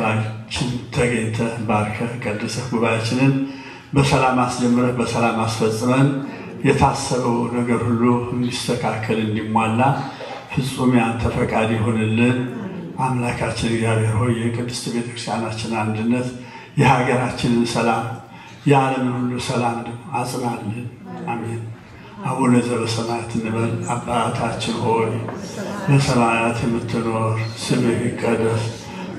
በመካከላችን ተገኝተህ ባርከህ ቀድሰህ ጉባኤያችንን በሰላም አስጀምረህ በሰላም አስፈጽመን የታሰበው ነገር ሁሉ እንዲስተካከል እንዲሟላ ፍጹም ያንተ ፈቃድ ይሁንልን። አምላካችን እግዚአብሔር ሆይ የቅድስት ቤተክርስቲያናችን አንድነት የሀገራችንን ሰላም የዓለምን ሁሉ ሰላም አጽናልን። አሜን። አቡነ ዘበሰማያት እንበል። አባታችን ሆይ በሰማያት የምትኖር ስምህ ይቀደስ፣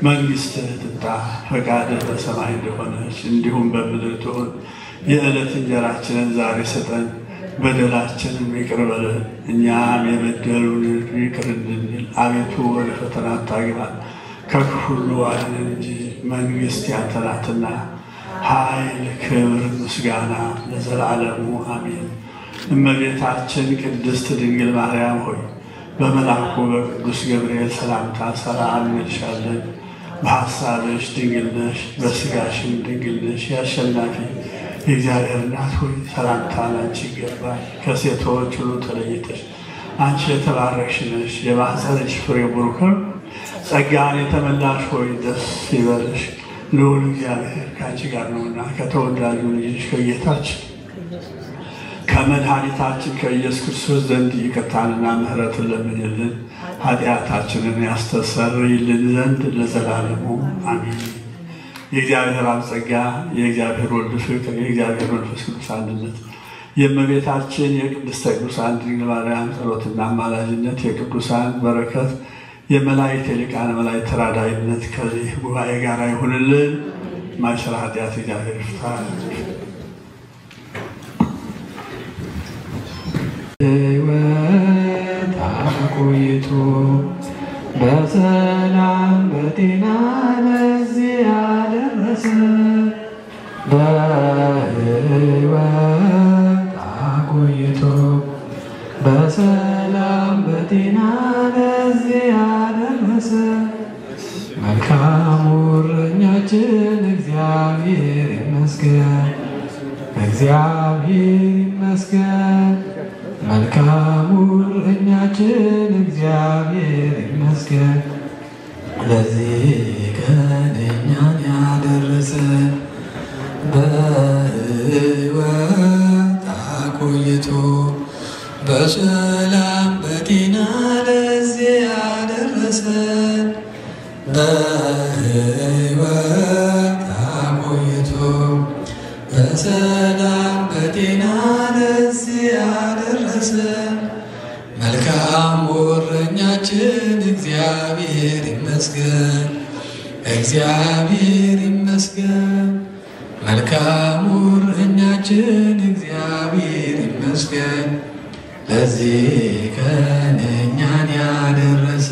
መንግሥትህ ትምጣ፣ ፈቃድህ በሰማይ እንደሆነች እንዲሁም በምድር ትሁን። የዕለት እንጀራችንን ዛሬ ስጠን፣ በደላችንን ይቅር በለን እኛም የበደሉንን ይቅር እንድንል። አቤቱ ወደ ፈተና አታግባን ከክፉ ሁሉ አድነን እንጂ መንግሥት ያንተ ናትና ኃይል፣ ክብር፣ ምስጋና ለዘላለሙ አሜን። እመቤታችን ቅድስት ድንግል ማርያም ሆይ በመልአኩ በቅዱስ ገብርኤል ሰላምታ ሰላም እንልሻለን። በሐሳብሽ ድንግል ነሽ፣ በሥጋሽም ድንግል ነሽ። የአሸናፊ የእግዚአብሔር እናት ሆይ ሰላምታ ላንቺ ይገባል። ከሴቶች ሁሉ ተለይተሽ አንቺ የተባረክሽ ነሽ፣ የማኅፀንሽ ፍሬ ቡሩክ ነው። ጸጋን የተመላሽ ሆይ ደስ ይበልሽ፣ ልዑል እግዚአብሔር ከአንቺ ጋር ነውና ከተወዳጁ ልጅሽ ከጌታችን ከመድኃኒታችን ከኢየሱስ ክርስቶስ ዘንድ ይቅርታንና ምሕረትን ለምኝልን ኃጢአታችንን ያስተሰርይልን ዘንድ ለዘላለሙ አሜን። የእግዚአብሔር አብ ጸጋ፣ የእግዚአብሔር ወልድ ፍቅር፣ የእግዚአብሔር መንፈስ ቅዱስ አንድነት፣ የእመቤታችን የቅድስተ ቅዱሳን ድንግል ማርያም ጸሎትና አማላጅነት፣ የቅዱሳን በረከት፣ የመላእክት የሊቃነ መላእክት ተራዳኢነት ከዚህ ጉባኤ ጋር ይሁንልን። ማይሰራ ኃጢአት እግዚአብሔር ይፍታ። ሕይወት አቆይቶ በሰላም በጤና ለዚህ ያደረሰ በሕይወት አቆይቶ በሰላም በጤና ለዚህ ያደረሰ መልካሙ እረኛችን እግዚአብሔር ይመስገን፣ እግዚአብሔር ይመስገን። መልካሙ እረኛችን እግዚአብሔር ይመስገን፣ ለዚህ ቀን እኛን ያደረሰ በሕይወት አቆይቶ በሰላም በጤና ለዚህ ያደረሰን በሕይወት አቆይቶ በሰላም በጤና ለዚህ ያደረሰን መልካሙ እረኛችን እግዚአብሔር ይመስገን፣ እግዚአብሔር ይመስገን። መልካሙ እረኛችን እግዚአብሔር ይመስገን፣ ለዚህ ቀን እኛን ያደረሰ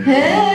Yeah.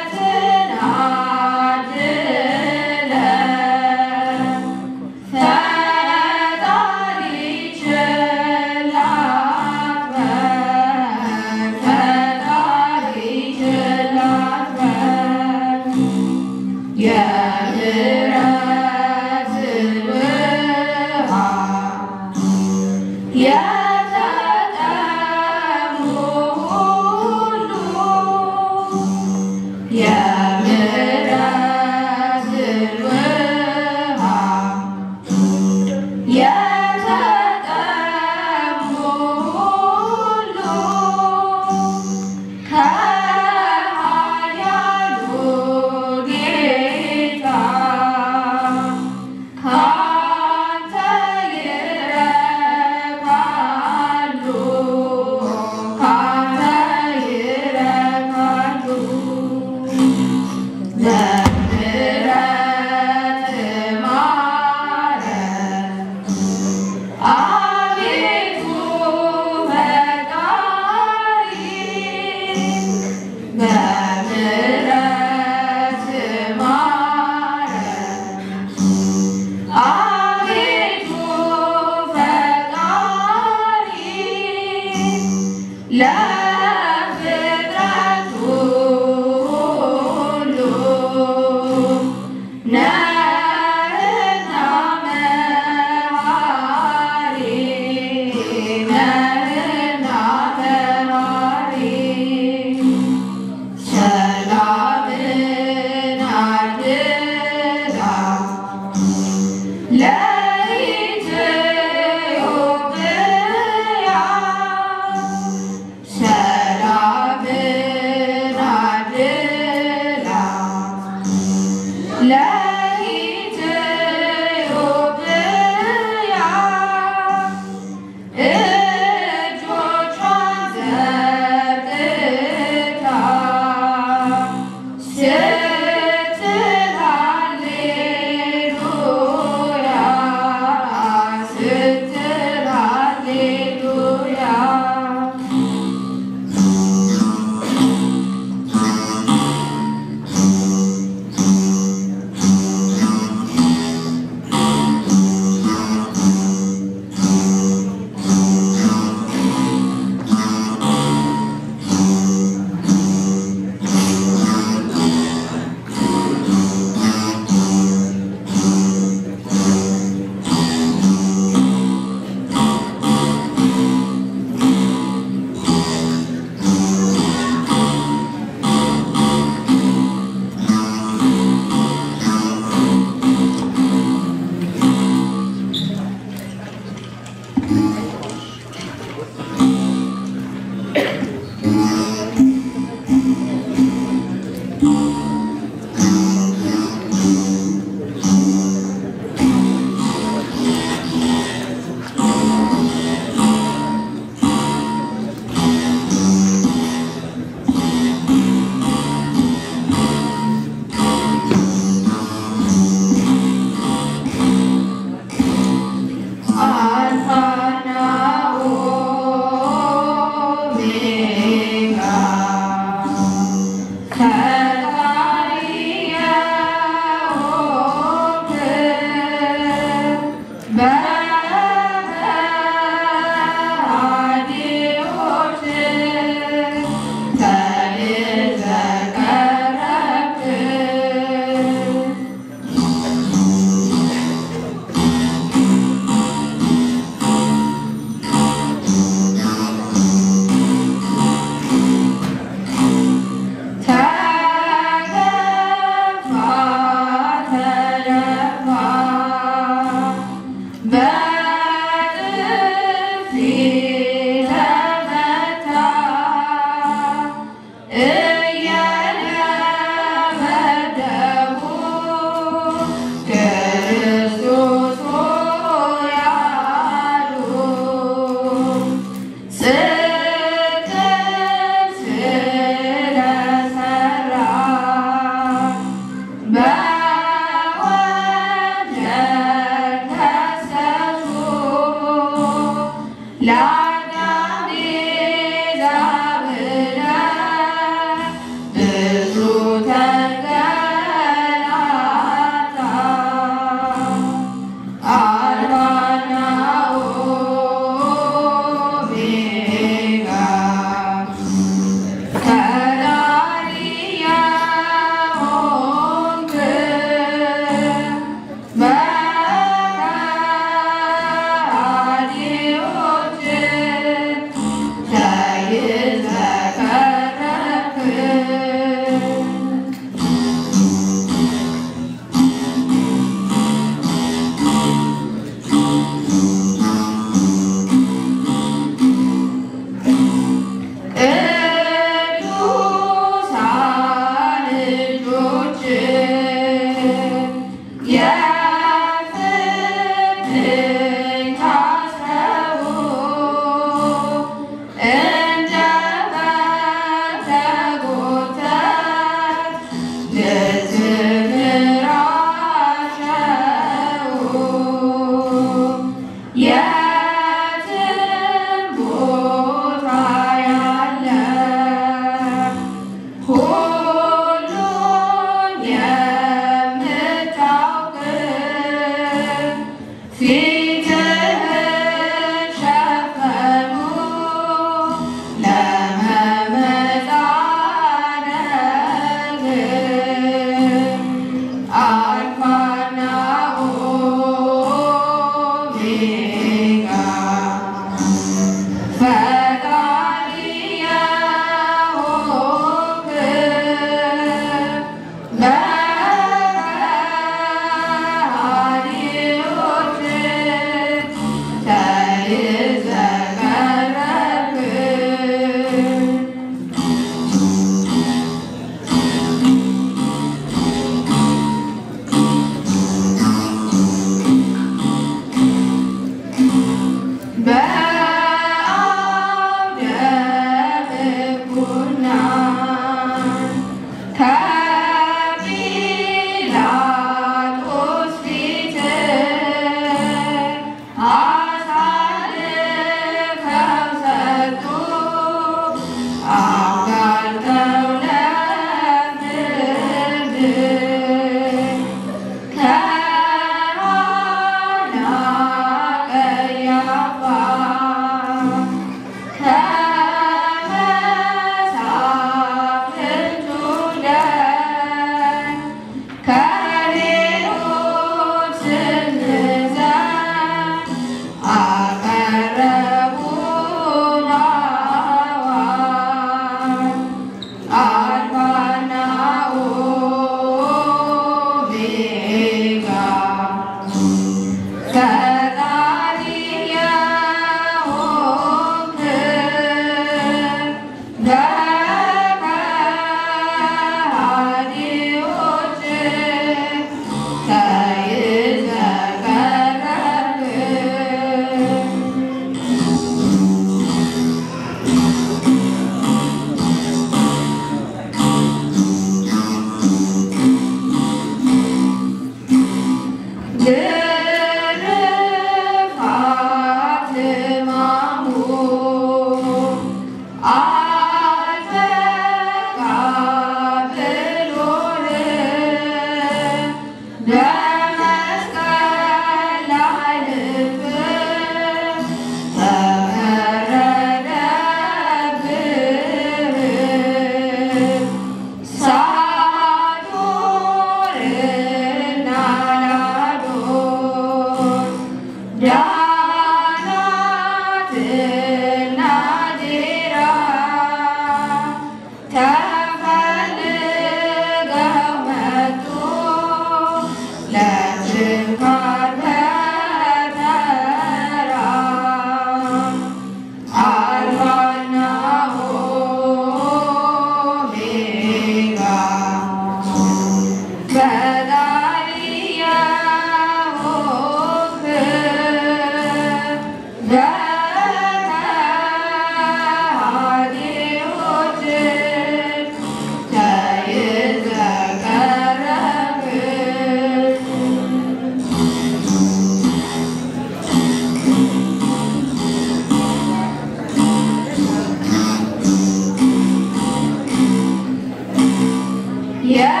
Girl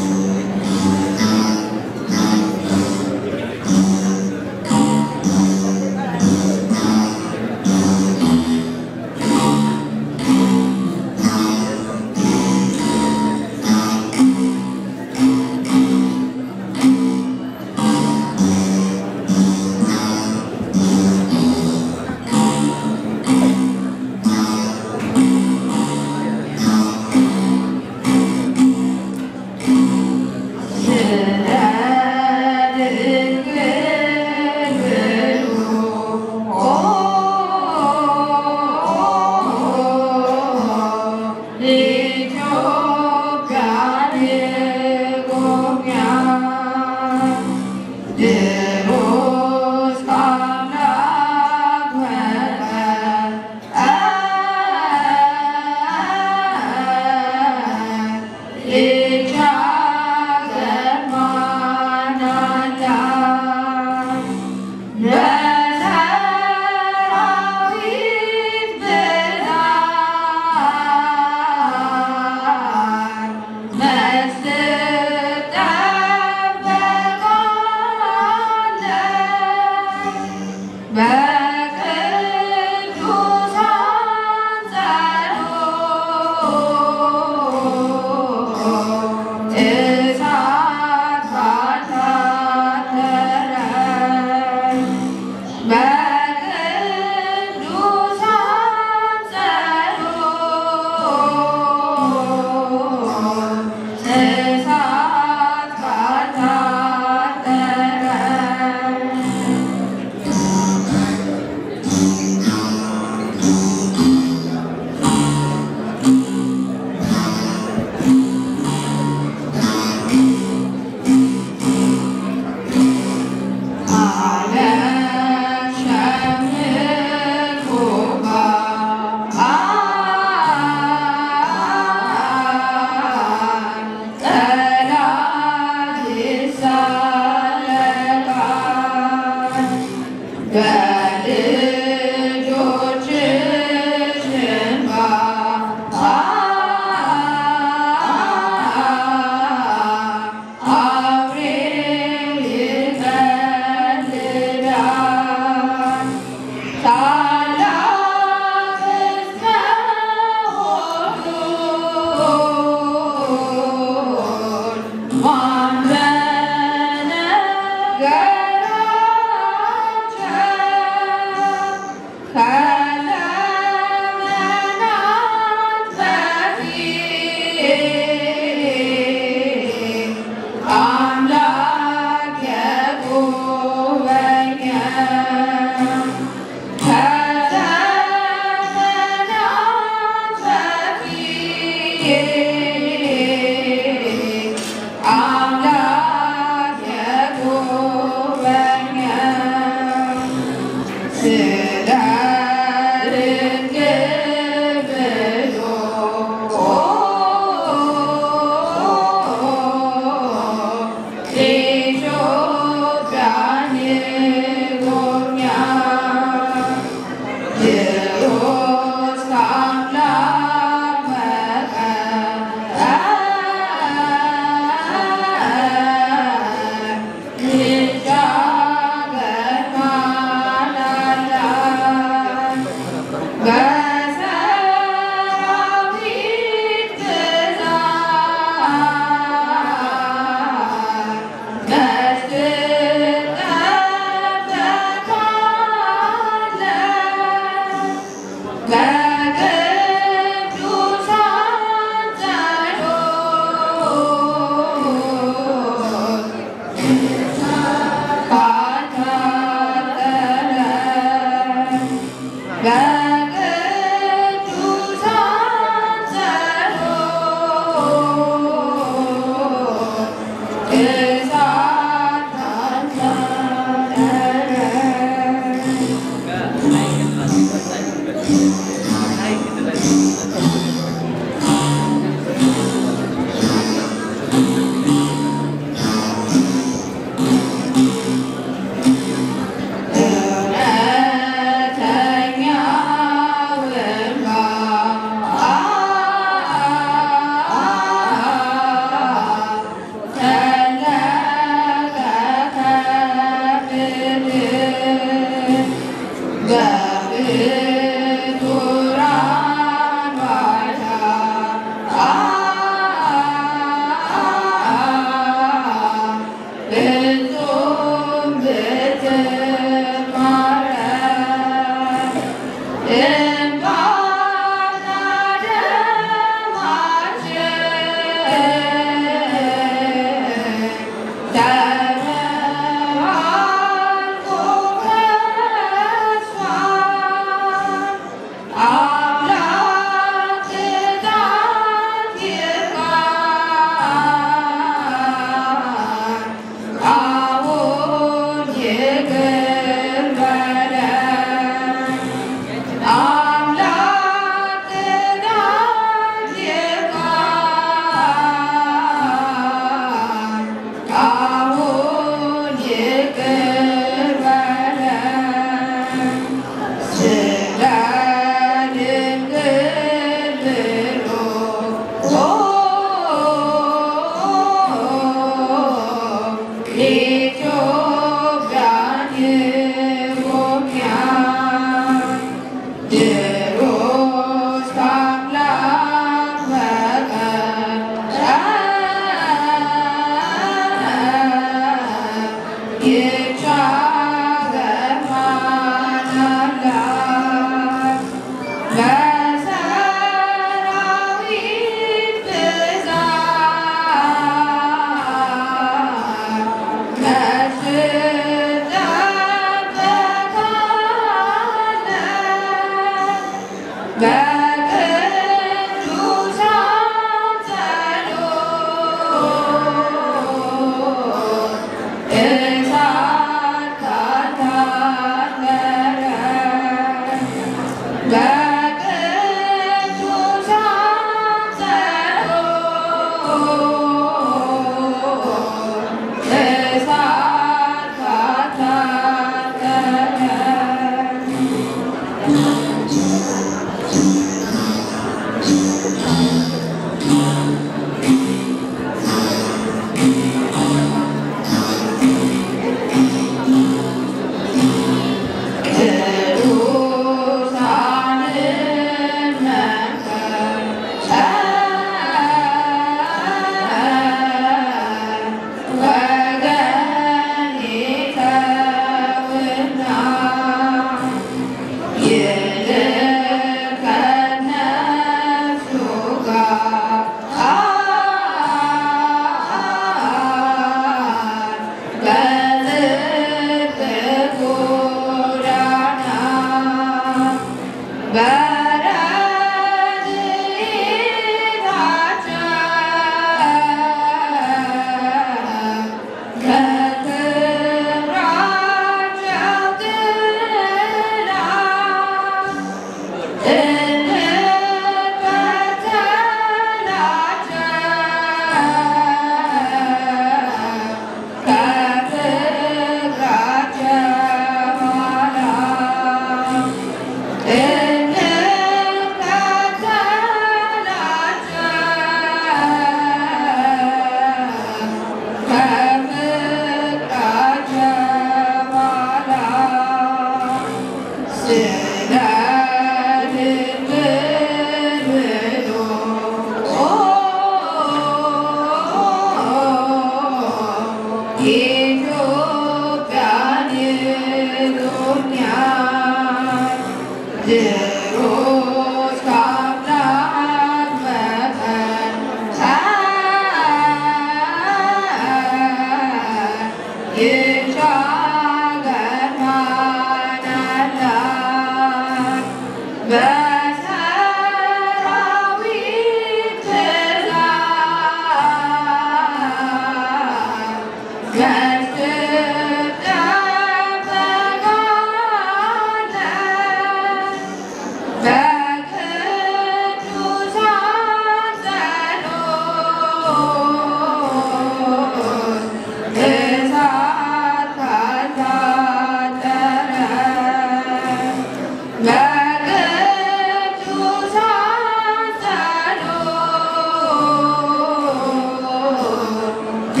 Good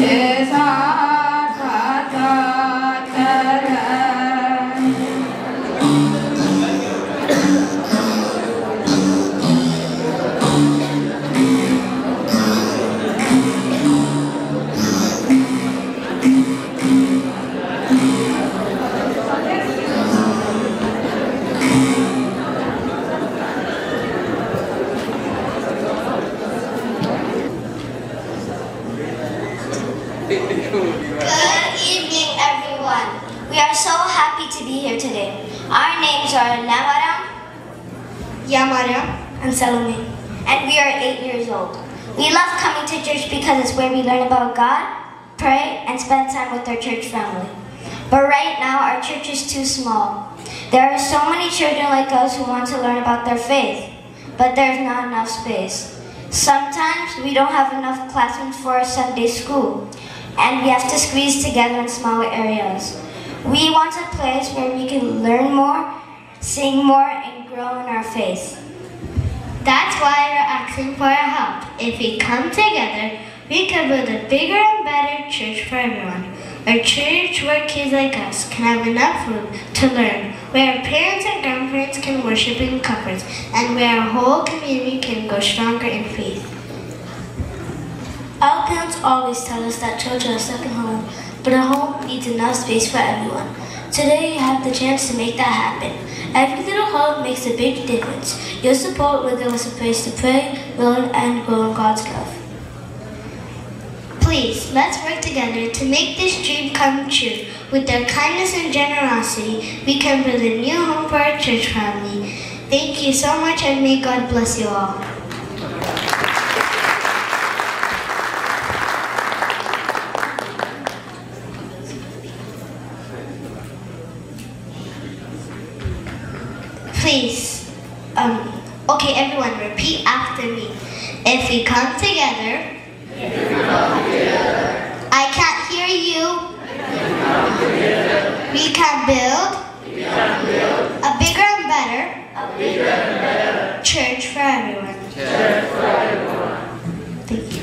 evening, everyone. We are so happy to be here today. Our names are Namaram, Yamaram, and Salome, and we are 8 years old. We love coming to church because it's where we learn about God, pray, and spend time with our church family. But right now, our church is too small. There are so many children like us who want to learn about their faith, but there's not enough space. Sometimes we don't have enough classrooms for our Sunday school, and we have to squeeze together in smaller areas. We want a place where we can learn more, sing more, and grow in our faith. That's why we're asking for your help. If we come together, we can build a bigger and better church for everyone. A church where kids like us can have enough room to learn, where our parents and grandparents can worship in comfort, and where our whole community can go stronger in faith. Our parents always tell us that church is our second home, but a home needs enough space for everyone. Today you have the chance to make that happen. Every little home makes a big difference. Your support will give us a place to pray, learn, and grow in God's love. Please, let's work together to make this dream come true. With their kindness and generosity, we can build a new home for our church family. Thank you so much, and may God bless you all. Please, okay, everyone, repeat after me. If we come together, I can't hear you. We can build a bigger and better church for everyone. Thank you.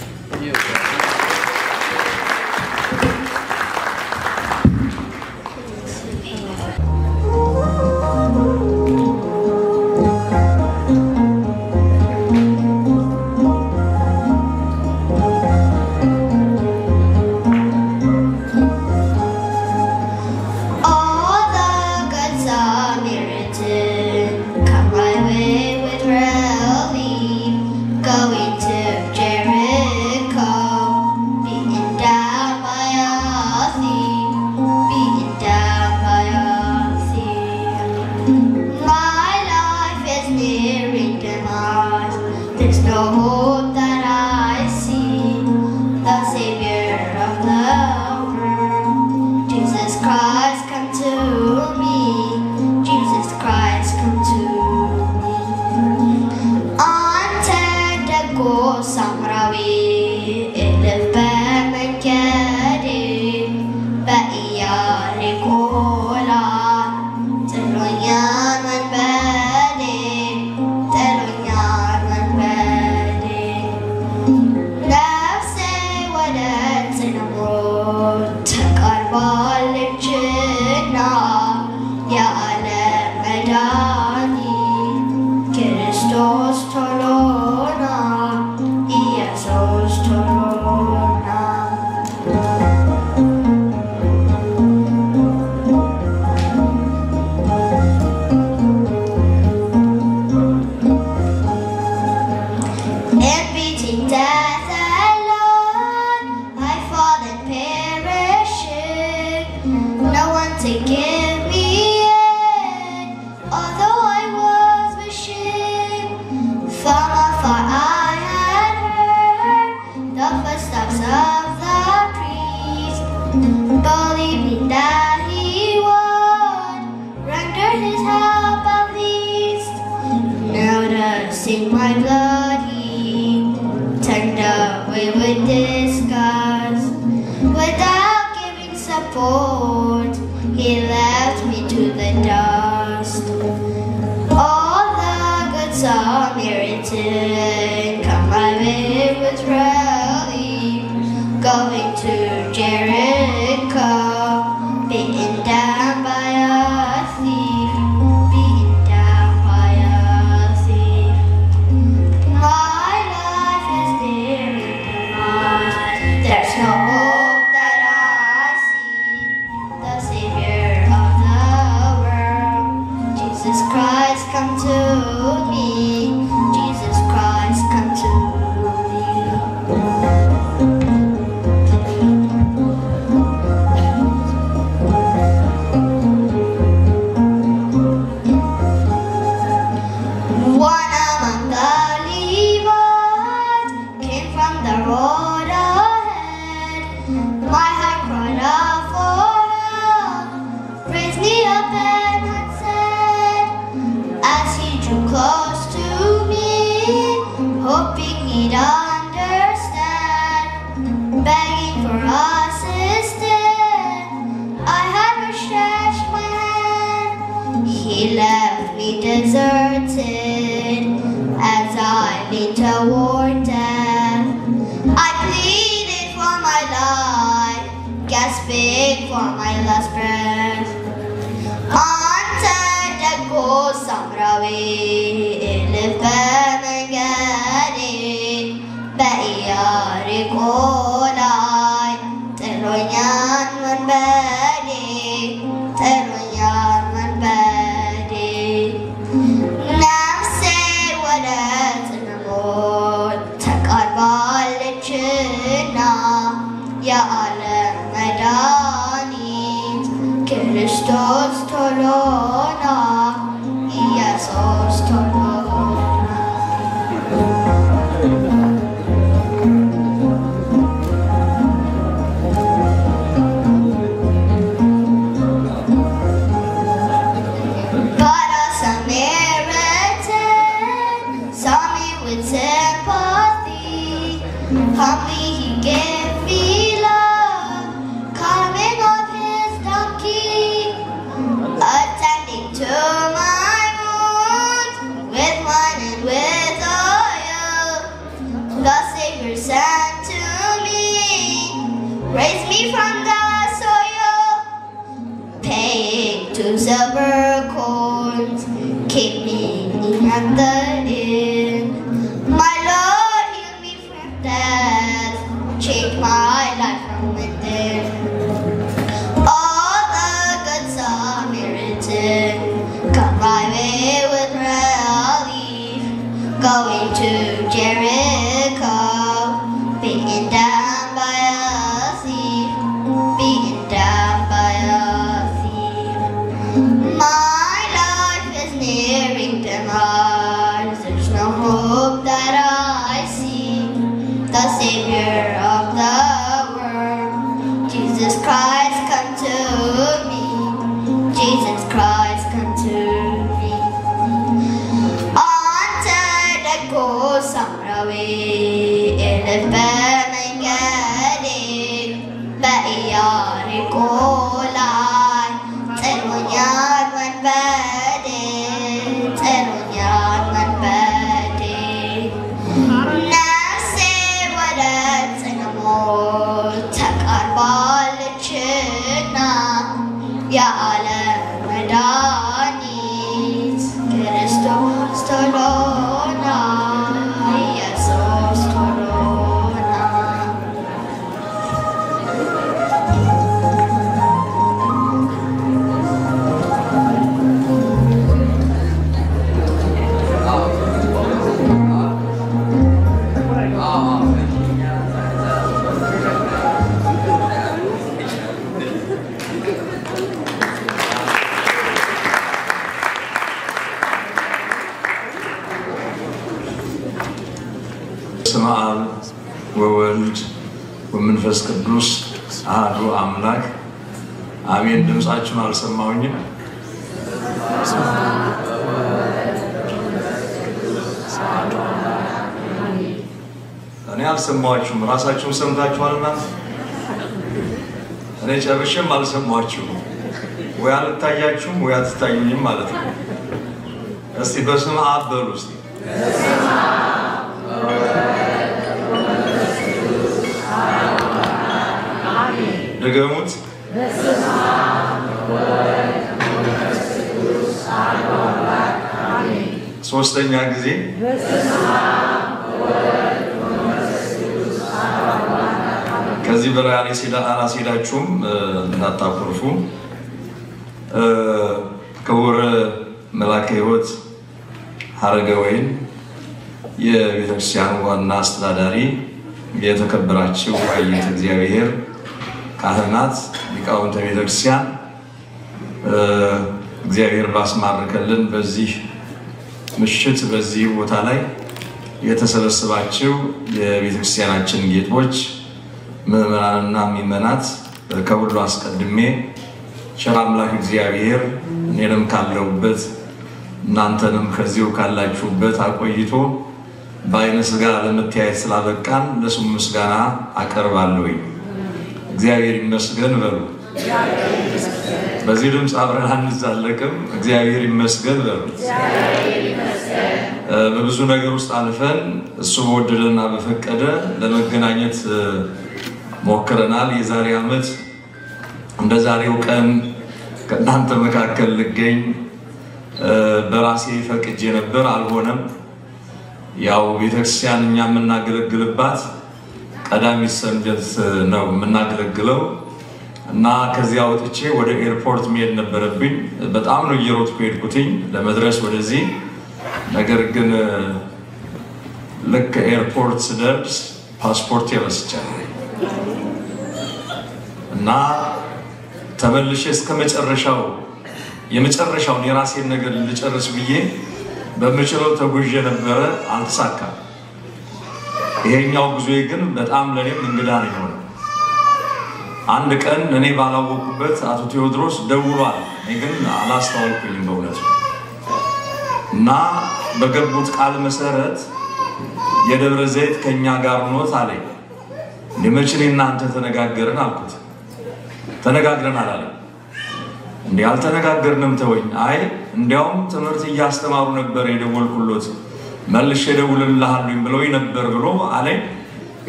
Come my way with rally. going to Jericho, beaten down by a thief, beaten down by a thief. My life is nearing the mark. There's no hope that I see. The Savior of the world, Jesus Christ, come to me. Jesus Christ, come to me. One among the Levites came from the road ahead. My heart cried out for help, raised me up and had said, as he drew close to me, hoping he'd understand, begging for assistance, I had to stretch my hand. He left me deserted as I leaned toward death. I pleaded for my life, gasping for my last breath. አንተ ደጎ ሳምራዊ እልፍ በመንገዴ በኢያሪኮ ላይ ጥሎኛል ወንበዴ ጥሎኛል ወንበዴ ነፍሴ ወደ ጽልመት ተቃርባለችና የዓለም መድኃኒት ክርስቶስ ቶሎና ኢየሱስ ቶሎና But a Samaritan saw me with sympathy. Humbly he gave me love, calming of his donkey, attending to my wounds with wine and with oil. The Savior sent to me, raised me from the soil, paying 2 silver coins, keep me at the inn. My Lord healed me from death, changed my life from within. All the good Samaritan come my way with relief, going to Jericho, beaten down by a thief, beaten down by a thief. My life is nearing the mark. There's no hope that I see. The Savior of the world, Jesus Christ, come to me. Jesus Christ, come to me. አንተ ደጎ ሳምራዊ እልፍ በመንገዴ በኢያሪኮ ላይ ጥሎኛል ወንበዴ ጥሎኛል ወንበዴ ነፍሴ ወደ ጽልመት ተቃርባለችና የዓለም መድኃኒት ክርስቶስ ቶሎና ኢየሱስ ቶሎና በስመ አብ ወወልድ ወመንፈስ ቅዱስ አሐዱ አምላክ አሜን። ድምጻችሁን አልሰማሁኝም። እኔ አልሰማኋችሁም። ራሳችሁን ሰምታችኋልና እኔ ጨርሼም አልሰማኋችሁም። ወይ አልታያችሁም ወይ አትታዩኝም ማለት ነው። እስቲ በስመ አብ በሉ እስቲ ድገሙት ሶስተኛ ጊዜ ከዚህ በላይ አላሲዳችሁም እንዳታቆርፉ ክቡር መልአከ ሕይወት ሀረገወይን የቤተክርስቲያኑ ዋና አስተዳዳሪ የተከበራችሁ አይት እግዚአብሔር ካህናት ሊቃውንተ ቤተክርስቲያን እግዚአብሔር ባስማረከልን በዚህ ምሽት በዚህ ቦታ ላይ የተሰበሰባችሁ የቤተክርስቲያናችን ጌጦች ምዕመናንና ምዕመናት ከሁሉ አስቀድሜ ቸር አምላክ እግዚአብሔር እኔንም ካለሁበት እናንተንም ከዚሁ ካላችሁበት አቆይቶ በዓይነ ሥጋ ለመተያየት ስላበቃን ለስሙ ምስጋና አቀርባለሁ። እግዚአብሔር ይመስገን በሉ። በዚህ ድምፅ አብረን አንዛለቅም። እግዚአብሔር ይመስገን በሉ። በብዙ ነገር ውስጥ አልፈን እሱ በወደደና በፈቀደ ለመገናኘት ሞክረናል። የዛሬ ዓመት እንደ ዛሬው ቀን ከእናንተ መካከል ልገኝ በራሴ ፈቅጄ ነበር፣ አልሆነም። ያው ቤተክርስቲያን እኛ የምናገለግልባት ቀዳሚ ሰንበት ነው የምናገለግለው እና ከዚያ ወጥቼ ወደ ኤርፖርት መሄድ ነበረብኝ። በጣም ነው እየሮጥኩ ሄድኩትኝ ለመድረስ ወደዚህ። ነገር ግን ልክ ኤርፖርት ስደርስ ፓስፖርት ረስቻለሁ እና ተመልሼ እስከ የመጨረሻውን የራሴን ነገር ልጨርስ ብዬ በመጨረሻው ተጉዤ ነበረ፣ አልተሳካም። ይሄኛው ጉዞዬ ግን በጣም ለኔም እንግዳ ነው። አንድ ቀን እኔ ባላወቁበት አቶ ቴዎድሮስ ደውሏል፣ እኔ ግን አላስተዋልኩኝም በእውነቱ እና በገቡት ቃል መሰረት የደብረ ዘይት ከኛ ጋር ነው አለኝ። ለመቼም እናንተ ተነጋገርን አልኩት። ተነጋግረናል አለ። እንዴ አልተነጋገርንም ተወኝ። አይ እንዲያውም ትምህርት እያስተማሩ ነበር የደወልኩሎት መልሼ ደውልልሃለሁ ብለው ነበር ብሎ አለኝ።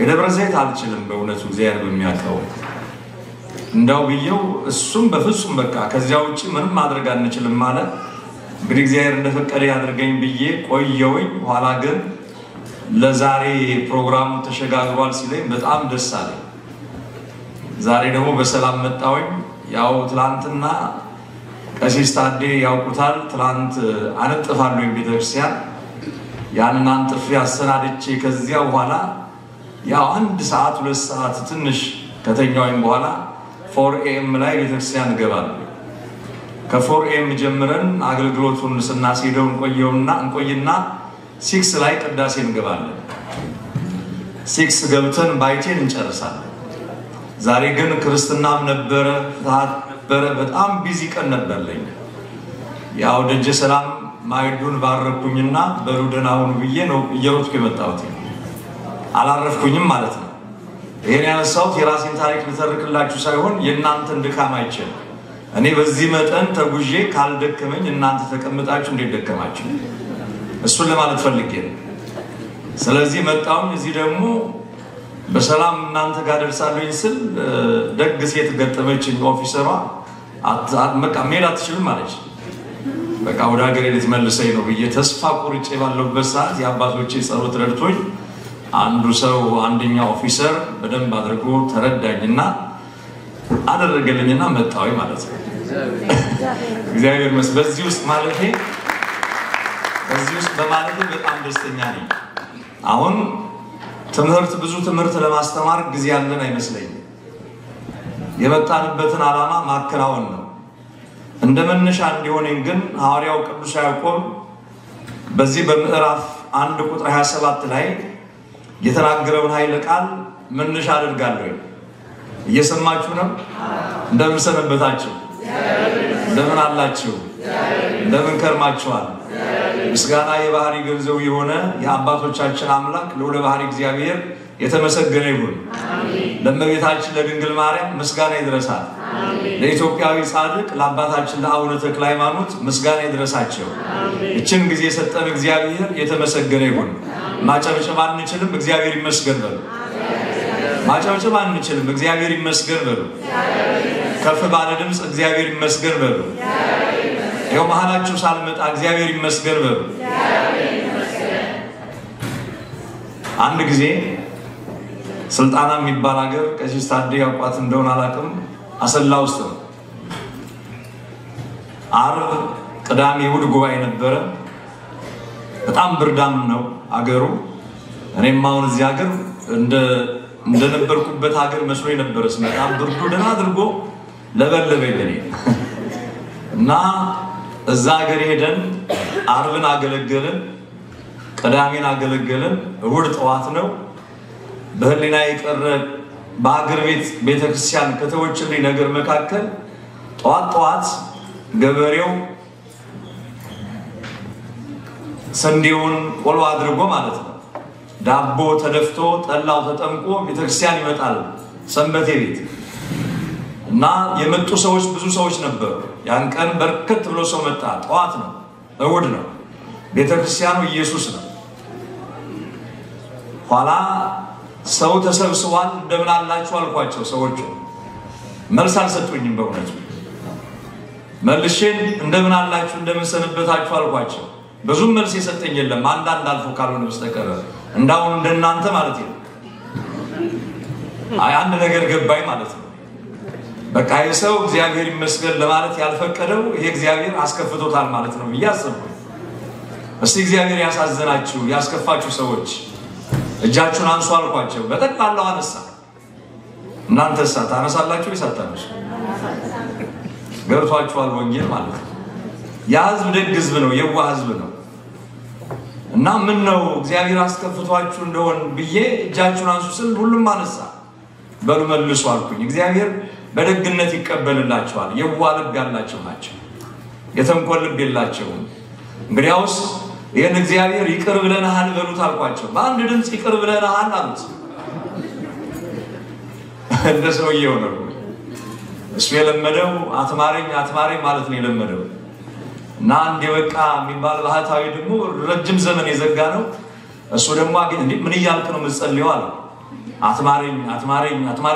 የደብረ ዘይት አልችልም በእውነቱ እግዚአብሔር በሚያውቀው እንዳው ብየው እሱም በፍጹም በቃ ከዚያው ውጪ ምንም ማድረግ አንችልም ማለት እንግዲህ እግዚአብሔር እንደፈቀደ ያድርገኝ ብዬ ቆየውኝ። ኋላ ግን ለዛሬ ፕሮግራሙ ተሸጋግሯል ሲለኝ በጣም ደስ አለኝ። ዛሬ ደግሞ በሰላም መጣሁኝ። ያው ትላንትና ቀሲስ ታዴ ያውቁታል፣ ትላንት አነጥፋለሁ ቤተክርስቲያን ያንን አንጥፌ አሰናድቼ ከዚያ በኋላ ያው 1 ሰዓት 2 ሰዓት ትንሽ ከተኛውኝ በኋላ 4 AM ላይ ቤተክርስቲያን ገባለሁ። ከ4 AM ጀምረን አገልግሎቱን ስናስሄደው እንቆይና 6 ላይ ቅዳሴ እንገባለን። 6 ገብተን ባይቴን እንጨርሳለን። ዛሬ ግን ክርስትናም ነበረ፣ ፍትሐት ነበረ፣ በጣም ቢዚ ቀን ነበርልኝ። ያው ደጀ ሰላም ማይዱን ባረኩኝና በሩደና ሁኑ ብዬ ነው እየሮጥኩ የመጣሁት። አላረፍኩኝም ማለት ነው። ይሄን ያነሳሁት የራሴን ታሪክ ልተርክላችሁ ሳይሆን የእናንተን ድካም አይቼ እኔ በዚህ መጠን ተጉዤ ካልደከመኝ እናንተ ተቀምጣችሁ እንዴት ደከማችሁ? እሱን ለማለት ፈልጌ ነው። ስለዚህ መጣሁኝ። እዚህ ደግሞ በሰላም እናንተ ጋር ደርሳለሁኝ ስል ደግ ሴት ገጠመችኝ። ኦፊሰሯ በቃ መሄድ አትችልም አለች። በቃ ወደ ሀገሬ ልትመልሰኝ ነው ብዬ ተስፋ ቆርጬ ባለሁበት ሰዓት የአባቶቼ ጸሎት ረድቶኝ አንደኛው ኦፊሰር በደንብ አድርጎ ተረዳኝና አደረገልኝና መጣሁኝ ማለት ነው። እግዚአብሔር ይመስገን። በዚህ ውስጥ በማለቴ በጣም ደስተኛ ነኝ። አሁን ብዙ ትምህርት ለማስተማር ጊዜ ያለን አይመስለኝም። የመጣንበትን ዓላማ ማከናወን ነው። እንደመነሻ እንዲሆነኝ ግን ሐዋርያው ቅዱስ ያዕቆብ በዚህ በምዕራፍ 1 ቁጥር 27 ላይ የተናገረውን ኃይለ ቃል መነሻ አድርጋለሁ። እየሰማችሁ ነው? እንደምን ሰነበታችሁ? እንደምን አላችሁ? እንደምን ከርማችኋል? ምስጋና የባህሪ ገንዘቡ የሆነ የአባቶቻችን አምላክ ልዑለ ባህሪ እግዚአብሔር የተመሰገነ ይሁን። ለእመቤታችን ለድንግል ማርያም ምስጋና ይድረሳል። ለኢትዮጵያዊ ጻድቅ ለአባታችን ለአቡነ ተክለ ሃይማኖት ምስጋና ይድረሳቸው። እችን ጊዜ የሰጠን እግዚአብሔር የተመሰገነ ይሁን። ማጨብጨብ አንችልም። እግዚአብሔር ይመስገን በሉ። ማጨብጨብ አንችልም። እግዚአብሔር ይመስገን በሉ። ከፍ ባለ ድምፅ እግዚአብሔር ይመስገን በሉ። ይኸው መሃላችሁ ሳልመጣ እግዚአብሔር ይመስገን በሉ። አንድ ጊዜ ስልጣና የሚባል ሀገር ቀሲስ ታዴ ያውቋት እንደሆነ አላውቅም፣ አሰላ ውስጥ ነው። ዓርብ ቅዳሜ እሑድ ጉባኤ ነበረ። በጣም ብርዳም ነው አገሩ። እኔም አሁን እዚህ ሀገር እንደነበርኩበት ሀገር መስሎኝ ነበር። ስመጣ ብርዱ ደህና አድርጎ ለበለበኝ እኔ እና እዛ ሀገር ሄደን ዓርብን አገለገልን፣ ቅዳሜን አገለገልን። እሑድ ጠዋት ነው። በህሊና የቀረ በአገር ቤተክርስቲያን ከተወችልኝ ነገር መካከል ጠዋት ገበሬው ስንዴውን ቆሎ አድርጎ ማለት ነው ዳቦ ተደፍቶ ጠላው ተጠምቆ ቤተክርስቲያን ይመጣል ሰንበቴ ቤት እና የመጡ ሰዎች ብዙ ሰዎች ነበሩ። ያን ቀን በርከት ብሎ ሰው መጣ። ጠዋት ነው፣ እሑድ ነው። ቤተክርስቲያኑ ኢየሱስ ነው። ኋላ ሰው ተሰብስቧል። እንደምን አላችሁ አልኳቸው። ሰዎቹ መልስ አልሰጡኝም። በእውነቱ መልሼን እንደምን አላችሁ እንደምን ሰነበታችሁ አልኳቸው። ብዙም መልስ የሰጠኝ የለም፣ አንዳንድ አልፎ ካልሆነ በስተቀር እንዳሁን እንደናንተ ማለት ነው። አንድ ነገር ገባኝ ማለት ነው። በቃ የሰው እግዚአብሔር ይመስገን ለማለት ያልፈቀደው ይሄ እግዚአብሔር አስከፍቶታል ማለት ነው ብዬ አሰብኩ። እስቲ እግዚአብሔር ያሳዘናችሁ ያስከፋችሁ ሰዎች እጃችሁን አንሱ አልኳቸው። በጠቅላላው አነሳ። እናንተስ ታነሳላችሁ ይሳታችሁ? ገብቷችኋል ወንጌል ማለት ነው። ያ ህዝብ ደግ ህዝብ ነው፣ የዋህ ህዝብ ነው። እና ምን ነው እግዚአብሔር አስከፍቷችሁ እንደሆን ብዬ እጃችሁን አንሱ ስል ሁሉም አነሳ። በሉ መልሱ አልኩኝ። እግዚአብሔር በደግነት ይቀበልላችኋል። የዋህ ልብ ያላቸው ናቸው፣ የተንኮል ልብ የላቸውም። እንግዲያውስ ይሄን እግዚአብሔር ይቅር ብለናል በሉት አልኳቸው። በአንድ ድምፅ ይቅር ብለናል አሉት። እንደ ሰውዬው ነው እሱ የለመደው አትማረኝ ማለት ነው የለመደው። እና አንድ የበቃ የሚባል ባህታዊ ደግሞ ረጅም ዘመን የዘጋ ነው። እሱ ደግሞ እንዴ ምን እያልክ ነው የምትጸልየው አለ። አትማረኝ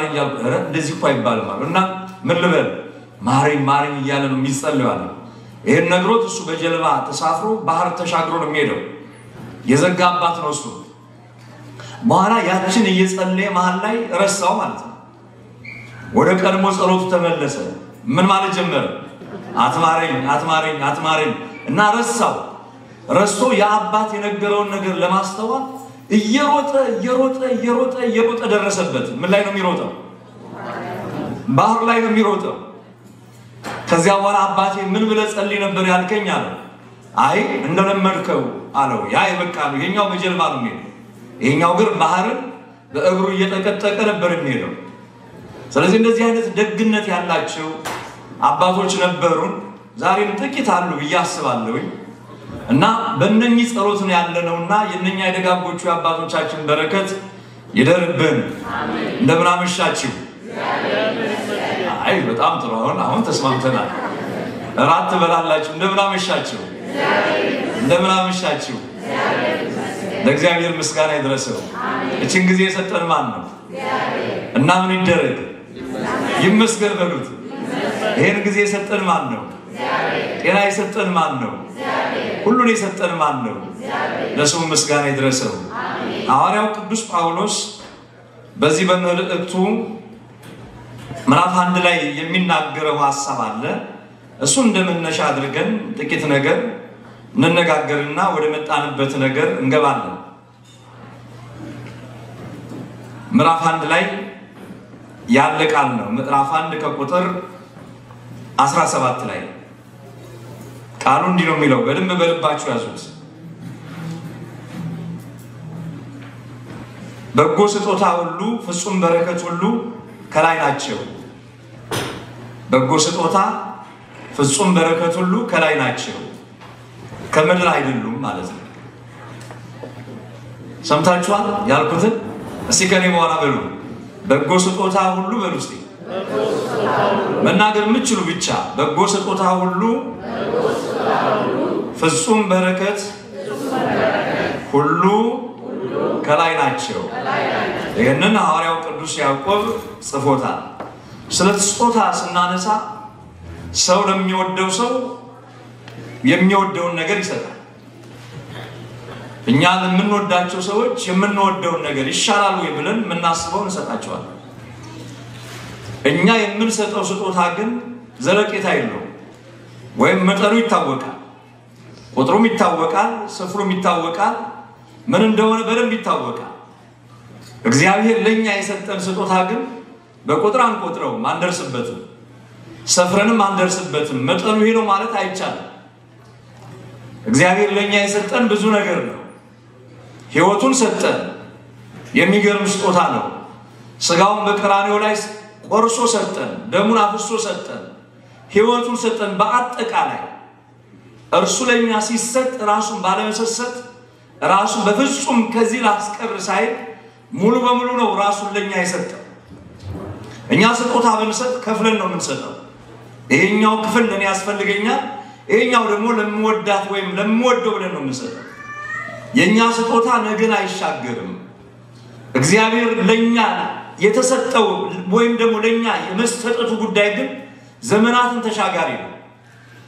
እያልኩ ኧረ እንደዚህ እኮ አይባልም አለ። እና ምን ልበል ማረኝ እያለ ነው የሚጸልየው አለ። ይሄን ነግሮት እሱ በጀልባ ተሳፍሮ ባህር ተሻግሮ ነው የሚሄደው። የዘጋ አባት ነው እሱ። በኋላ ያችን እየጸለየ መሃል ላይ ረሳው ማለት ነው። ወደ ቀድሞ ጸሎቱ ተመለሰ። ምን ማለት ጀመረ? አትማረኝ እና ረስቶ የአባት የነገረውን ነገር ለማስተዋል እየሮጠ ደረሰበት። ምን ላይ ነው የሚሮጠው? ባህር ላይ ነው የሚሮጠው። ከዚያ በኋላ አባቴ ምን ብለህ ጸልይ ነበር ያልከኝ አለ። አይ እንደለመድከው አለው። ያ ይበቃ ነው። ይሄኛው በጀልባ ነው የሚሄደው፣ ይሄኛው ግን ባህርን በእግሩ እየተቀጠቀ ነበር የሚሄደው። ስለዚህ እንደዚህ አይነት ደግነት ያላቸው አባቶች ነበሩን። ዛሬም ጥቂት አሉ ብዬ አስባለሁ። እና በእነኚህ ጸሎት ነው ያለነውና የእነኛ የደጋጎቹ አባቶቻችን በረከት ይደርብን። እንደምን አመሻችሁ? አይ በጣም ጥሩ። አሁን ተስማምተናል። እራት ትበላላችሁ። እንደምን አመሻችሁ? ለእግዚአብሔር ምስጋና ይድረሰው። እችን ጊዜ የሰጠን ማን ነው? እና ምን ይደረግ? ይመስገን በሉት። ይሄን ጊዜ የሰጠን ማን ነው? ጤና የሰጠን ማን ነው? ሁሉን የሰጠን ማን ነው? ለስሙ ምስጋና ይድረሰው። ሐዋርያው ቅዱስ ጳውሎስ በዚህ በመልእክቱ ምዕራፍ 1 ላይ የሚናገረው ሐሳብ አለ። እሱ እንደመነሻ አድርገን ጥቂት ነገር እንነጋገርና ወደ መጣንበት ነገር እንገባለን። ምዕራፍ 1 ላይ ያለ ቃል ነው። ምዕራፍ 1 ከቁጥር 17 ላይ ቃሉ እንዲህ ነው የሚለው። በደንብ በልባችሁ ያዙት። በጎ ስጦታ ሁሉ ፍጹም በረከት ሁሉ ከላይ ናቸው። በጎ ስጦታ ፍጹም በረከት ሁሉ ከላይ ናቸው፣ ከምድር አይደሉም ማለት ነው። ሰምታችኋል ያልኩትን? እስቲ ከኔ በኋላ በሉ። በጎ ስጦታ ሁሉ በሉ እስቲ መናገር የምትችሉ ብቻ። በጎ ስጦታ ሁሉ ፍጹም በረከት ሁሉ ከላይ ናቸው። ይህንን ሐዋርያው ቅዱስ ያዕቆብ ጽፎታል። ስለ ስጦታ ስናነሳ ሰው ለሚወደው ሰው የሚወደውን ነገር ይሰጣል። እኛ ለምንወዳቸው ሰዎች የምንወደውን ነገር ይሻላል ወይ ብለን የምናስበውን እንሰጣቸዋለን። እኛ የምንሰጠው ስጦታ ግን ዘለቄታ የለውም። ወይም መጠኑ ይታወቃል፣ ቁጥሩም ይታወቃል፣ ስፍሩም ይታወቃል፣ ምን እንደሆነ በደንብ ይታወቃል። እግዚአብሔር ለኛ የሰጠን ስጦታ ግን በቁጥር አንቆጥረውም፣ አንደርስበትም፣ ሰፍረንም አንደርስበትም። መጠኑ ይሄ ነው ማለት አይቻልም። እግዚአብሔር ለኛ የሰጠን ብዙ ነገር ነው። ሕይወቱን ሰጠን፣ የሚገርም ስጦታ ነው። ስጋውን በቀራንዮ ላይ ቆርሶ ሰጠን፣ ደሙን አፍሶ ሰጠን፣ ሕይወቱን ሰጠን። በአጠቃላይ እርሱ ለኛ ሲሰጥ ራሱን ባለመሰሰት ራሱን በፍጹም ከዚህ ላስቀር ሳይል ሙሉ በሙሉ ነው ራሱን ለኛ የሰጠው። እኛ ስጦታ ብንሰጥ ከፍለን ነው የምንሰጠው። ይሄኛው ክፍል ለኔ ያስፈልገኛል፣ ይሄኛው ደግሞ ለምወዳት ወይም ለምወደው ብለን ነው የምንሰጠው። የኛ ስጦታ ነገን አይሻገርም። እግዚአብሔር ለኛ የተሰጠው ወይም ደግሞ ለኛ የመስጠቱ ጉዳይ ግን ዘመናትን ተሻጋሪ ነው።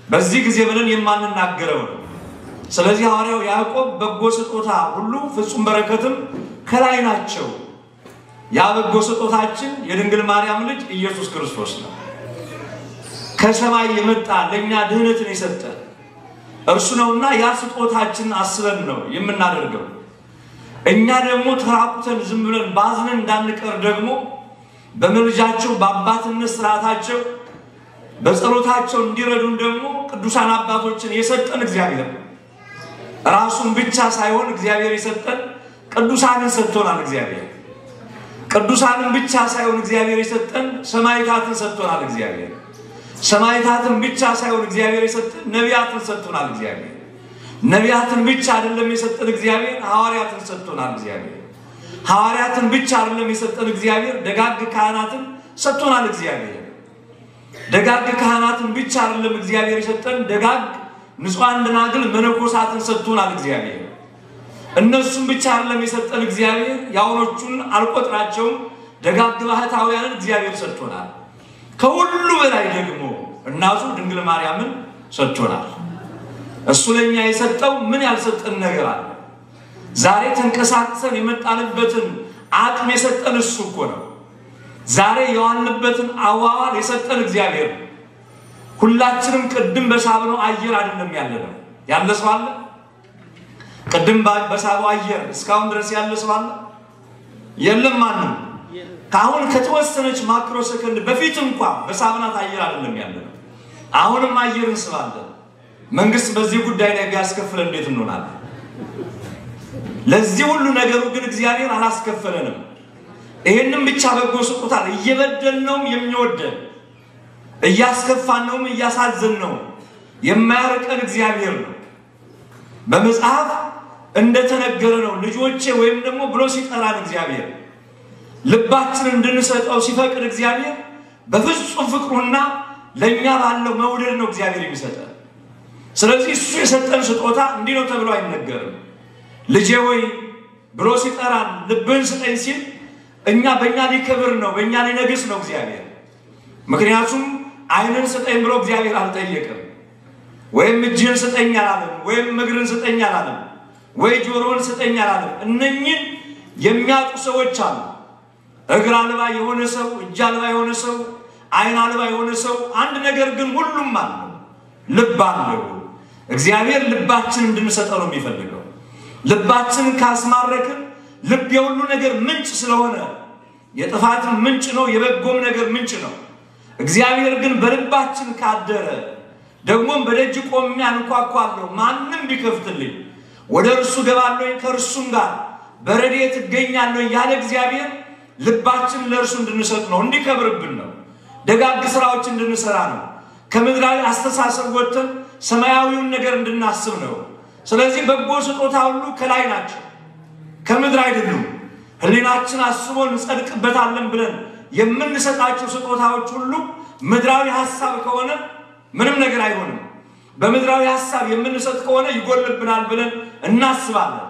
በዚህ ጊዜ ብለን የማንናገረው ነው። ስለዚህ ሐዋርያው ያዕቆብ በጎ ስጦታ ሁሉ ፍጹም በረከትም ከላይ ናቸው። ያ በጎ ስጦታችን የድንግል ማርያም ልጅ ኢየሱስ ክርስቶስ ነው። ከሰማይ የመጣ ለኛ ድህነትን የሰጠ እርሱ ነውና ያ ስጦታችን አስበን ነው የምናደርገው። እኛ ደግሞ ተራቁተን ዝም ብለን ባዝነን እንዳንቀር ደግሞ በመልጃቸው በአባትነት ስርዓታቸው በጸሎታቸው እንዲረዱን ደግሞ ቅዱሳን አባቶችን የሰጠን እግዚአብሔር ራሱን ብቻ ሳይሆን እግዚአብሔር የሰጠን ቅዱሳንን ሰጥቶናል። እግዚአብሔር ቅዱሳንን ብቻ ሳይሆን እግዚአብሔር የሰጠን ሰማዕታትን ሰጥቶናል። እግዚአብሔር ሰማዕታትን ብቻ ሳይሆን እግዚአብሔር የሰጠን ነቢያትን ሰጥቶናል። እግዚአብሔር ነቢያትን ብቻ አይደለም የሰጠን እግዚአብሔር ሐዋርያትን ሰጥቶናል። እግዚአብሔር ሐዋርያትን ብቻ አይደለም የሰጠን እግዚአብሔር ደጋግ ካህናትን ሰጥቶናል። እግዚአብሔር ደጋግ ካህናትን ብቻ አይደለም እግዚአብሔር የሰጠን ደጋግ ንጹሃን ደናግል መነኮሳትን ሰጥቶናል። እግዚአብሔር እነሱም ብቻ አይደለም የሰጠን እግዚአብሔር ያውሮቹን አልቆጥራቸውም ደጋግ ባህታውያንን እግዚአብሔር ሰጥቶናል። ከሁሉ በላይ ደግሞ እናቱ ድንግል ማርያምን ሰጥቶናል። እሱ ለኛ የሰጠው ምን ያልሰጠን ነገር አለ? ዛሬ ተንቀሳቅሰን የመጣንበትን አቅም የሰጠን እሱ እኮ ነው። ዛሬ የዋልንበትን አዋዋል የሰጠን እግዚአብሔር ነው። ሁላችንም ቅድም በሳብነው አየር አይደለም ያለነው። ያለ ሰው አለ? ቅድም በሳበው አየር እስካሁን ድረስ ያለ ሰው አለ? የለም ማንም። ካሁን ከተወሰነች ማክሮ ሰከንድ በፊት እንኳን በሳብናት አየር አይደለም ያለነው። አሁንም አየር እንስባለን። መንግስት በዚህ ጉዳይ ላይ ቢያስከፍል እንዴት እንሆናለን? ለዚህ ሁሉ ነገሩ ግን እግዚአብሔር አላስከፈለንም። ይሄንን ብቻ በጎ ስጦታ እየበደልነው የሚወደን እያስከፋነውም እያሳዘንነው የማያርቀን እግዚአብሔር ነው። በመጽሐፍ እንደተነገረ ነው ልጆቼ ወይም ደግሞ ብሎ ሲጠራን እግዚአብሔር ልባችንን እንድንሰጠው ሲፈቅድ እግዚአብሔር በፍጹም ፍቅሩና ለኛ ባለው መውደድ ነው እግዚአብሔር የሚሰጠን። ስለዚህ እሱ የሰጠን ስጦታ እንዲህ ነው ተብሎ አይነገርም። ልጄ ወይ ብሎ ሲጠራን ልብን ስጠኝ ሲል እኛ በእኛ ሊከብር ነው በእኛ ሊነግስ ነው እግዚአብሔር። ምክንያቱም ዓይንን ስጠኝ ብሎ እግዚአብሔር አልጠየቅም። ወይም እጅህን ስጠኝ አላለም፣ ወይም እግርን ስጠኝ አላለም፣ ወይ ጆሮን ስጠኝ አላለም። እነኚህን የሚያጡ ሰዎች አሉ። እግር አልባ የሆነ ሰው፣ እጅ አልባ የሆነ ሰው፣ ዓይን አልባ የሆነ ሰው፣ አንድ ነገር ግን ሁሉም አለው፣ ልብ አለው። እግዚአብሔር ልባችን እንድንሰጠው ነው የሚፈልገው። ልባችንን ካስማረክን ልብ የሁሉ ነገር ምንጭ ስለሆነ የጥፋትም ምንጭ ነው፣ የበጎም ነገር ምንጭ ነው። እግዚአብሔር ግን በልባችን ካደረ ደግሞም በደጅ ቆሜ አንኳኳለሁ ማንም ቢከፍትልኝ ወደ እርሱ ገባለሁ ከእርሱም ጋር በረድኤት እገኛለሁ ያለ እግዚአብሔር ልባችን ለእርሱ እንድንሰጥ ነው፣ እንዲከብርብን ነው፣ ደጋግ ስራዎች እንድንሰራ ነው፣ ከምድራዊ አስተሳሰብ ወጥተን ሰማያዊውን ነገር እንድናስብ ነው። ስለዚህ በጎ ስጦታ ሁሉ ከላይ ናቸው፣ ከምድር አይደሉም። ህሊናችን አስቦ እንጸድቅበታለን ብለን የምንሰጣቸው ስጦታዎች ሁሉ ምድራዊ ሐሳብ ከሆነ ምንም ነገር አይሆንም። በምድራዊ ሐሳብ የምንሰጥ ከሆነ ይጎልብናል ብለን እናስባለን።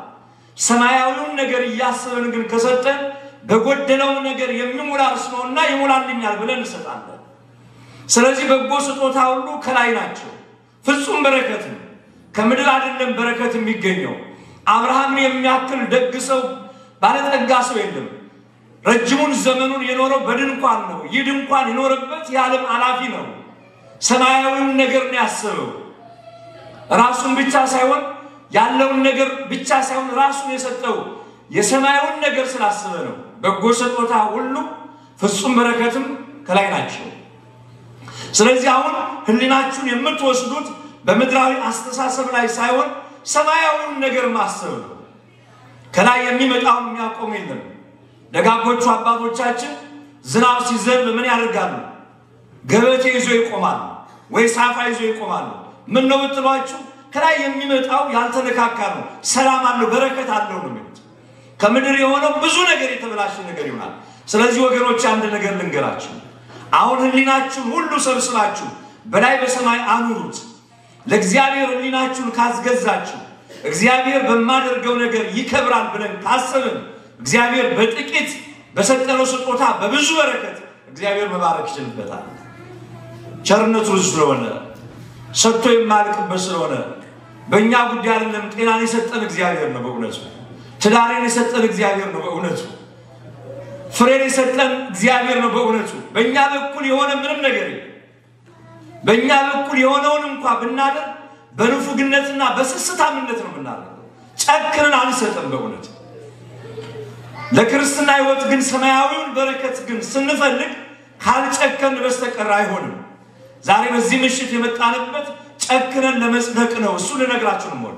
ሰማያዊውን ነገር እያሰብን ግን ከሰጠን በጎደለው ነገር የሚሞላ እርሱ ነውና ይሞላልኛል ብለን እንሰጣለን። ስለዚህ በጎ ስጦታ ሁሉ ከላይ ናቸው። ፍጹም በረከት ነው። ከምድር አይደለም በረከት የሚገኘው። አብርሃምን የሚያክል ደግ ሰው ባለጠጋ ሰው የለም። ረጅሙን ዘመኑን የኖረው በድንኳን ነው። ይህ ድንኳን የኖረበት የዓለም አላፊ ነው። ሰማያዊውን ነገር ነው ያሰበው። ራሱን ብቻ ሳይሆን ያለውን ነገር ብቻ ሳይሆን ራሱን የሰጠው የሰማያዊውን ነገር ስላሰበ ነው። በጎ ስጦታ ሁሉ ፍጹም በረከትም ከላይ ናቸው። ስለዚህ አሁን ህሊናችሁን የምትወስዱት በምድራዊ አስተሳሰብ ላይ ሳይሆን ሰማያዊውን ነገር ማሰብ ነው። ከላይ የሚመጣውን የሚያቆም የለም። ደጋጎቹ አባቶቻችን ዝናብ ሲዘንብ ምን ያደርጋሉ? ገበቴ ይዞ ይቆማሉ ወይ ሳፋ ይዞ ይቆማሉ። ምን ነው ብትሏችሁ ከላይ የሚመጣው ያልተነካካ ነው። ሰላም አለው፣ በረከት አለው ነው የሚሉት። ከምድር የሆነው ብዙ ነገር የተበላሸ ነገር ይሆናል። ስለዚህ ወገኖች አንድ ነገር ልንገራችሁ። አሁን ህሊናችሁን ሁሉ ሰብስባችሁ በላይ በሰማይ አኑሩት። ለእግዚአብሔር ህሊናችሁን ካስገዛችሁ እግዚአብሔር በማደርገው ነገር ይከብራል ብለን ካሰብን እግዚአብሔር በጥቂት በሰጠነው ስጦታ በብዙ በረከት እግዚአብሔር መባረክ ይችላል። ቸርነቱ ስለሆነ ሰጥቶ የማልቅበት ስለሆነ በእኛ ጉዳይ አይደለም። ጤናን የሰጠን እግዚአብሔር ነው በእውነቱ። ትዳሬን የሰጠን እግዚአብሔር ነው በእውነቱ። ፍሬን የሰጠን እግዚአብሔር ነው በእውነቱ። በእኛ በኩል የሆነ ምንም ነገር የለም። በእኛ በኩል የሆነውን እንኳን ብናደርግ በንፉግነትና በስስታምነት ነው የምናደርገው። ጨክነን አንሰጥም በእውነቱ። ለክርስትና ህይወት ግን ሰማያዊውን በረከት ግን ስንፈልግ ካልጨከን በስተቀር አይሆንም። ዛሬ በዚህ ምሽት የመጣንበት ጨክነን ለመጽደቅ ነው። እሱ ልነግራችሁ ነው።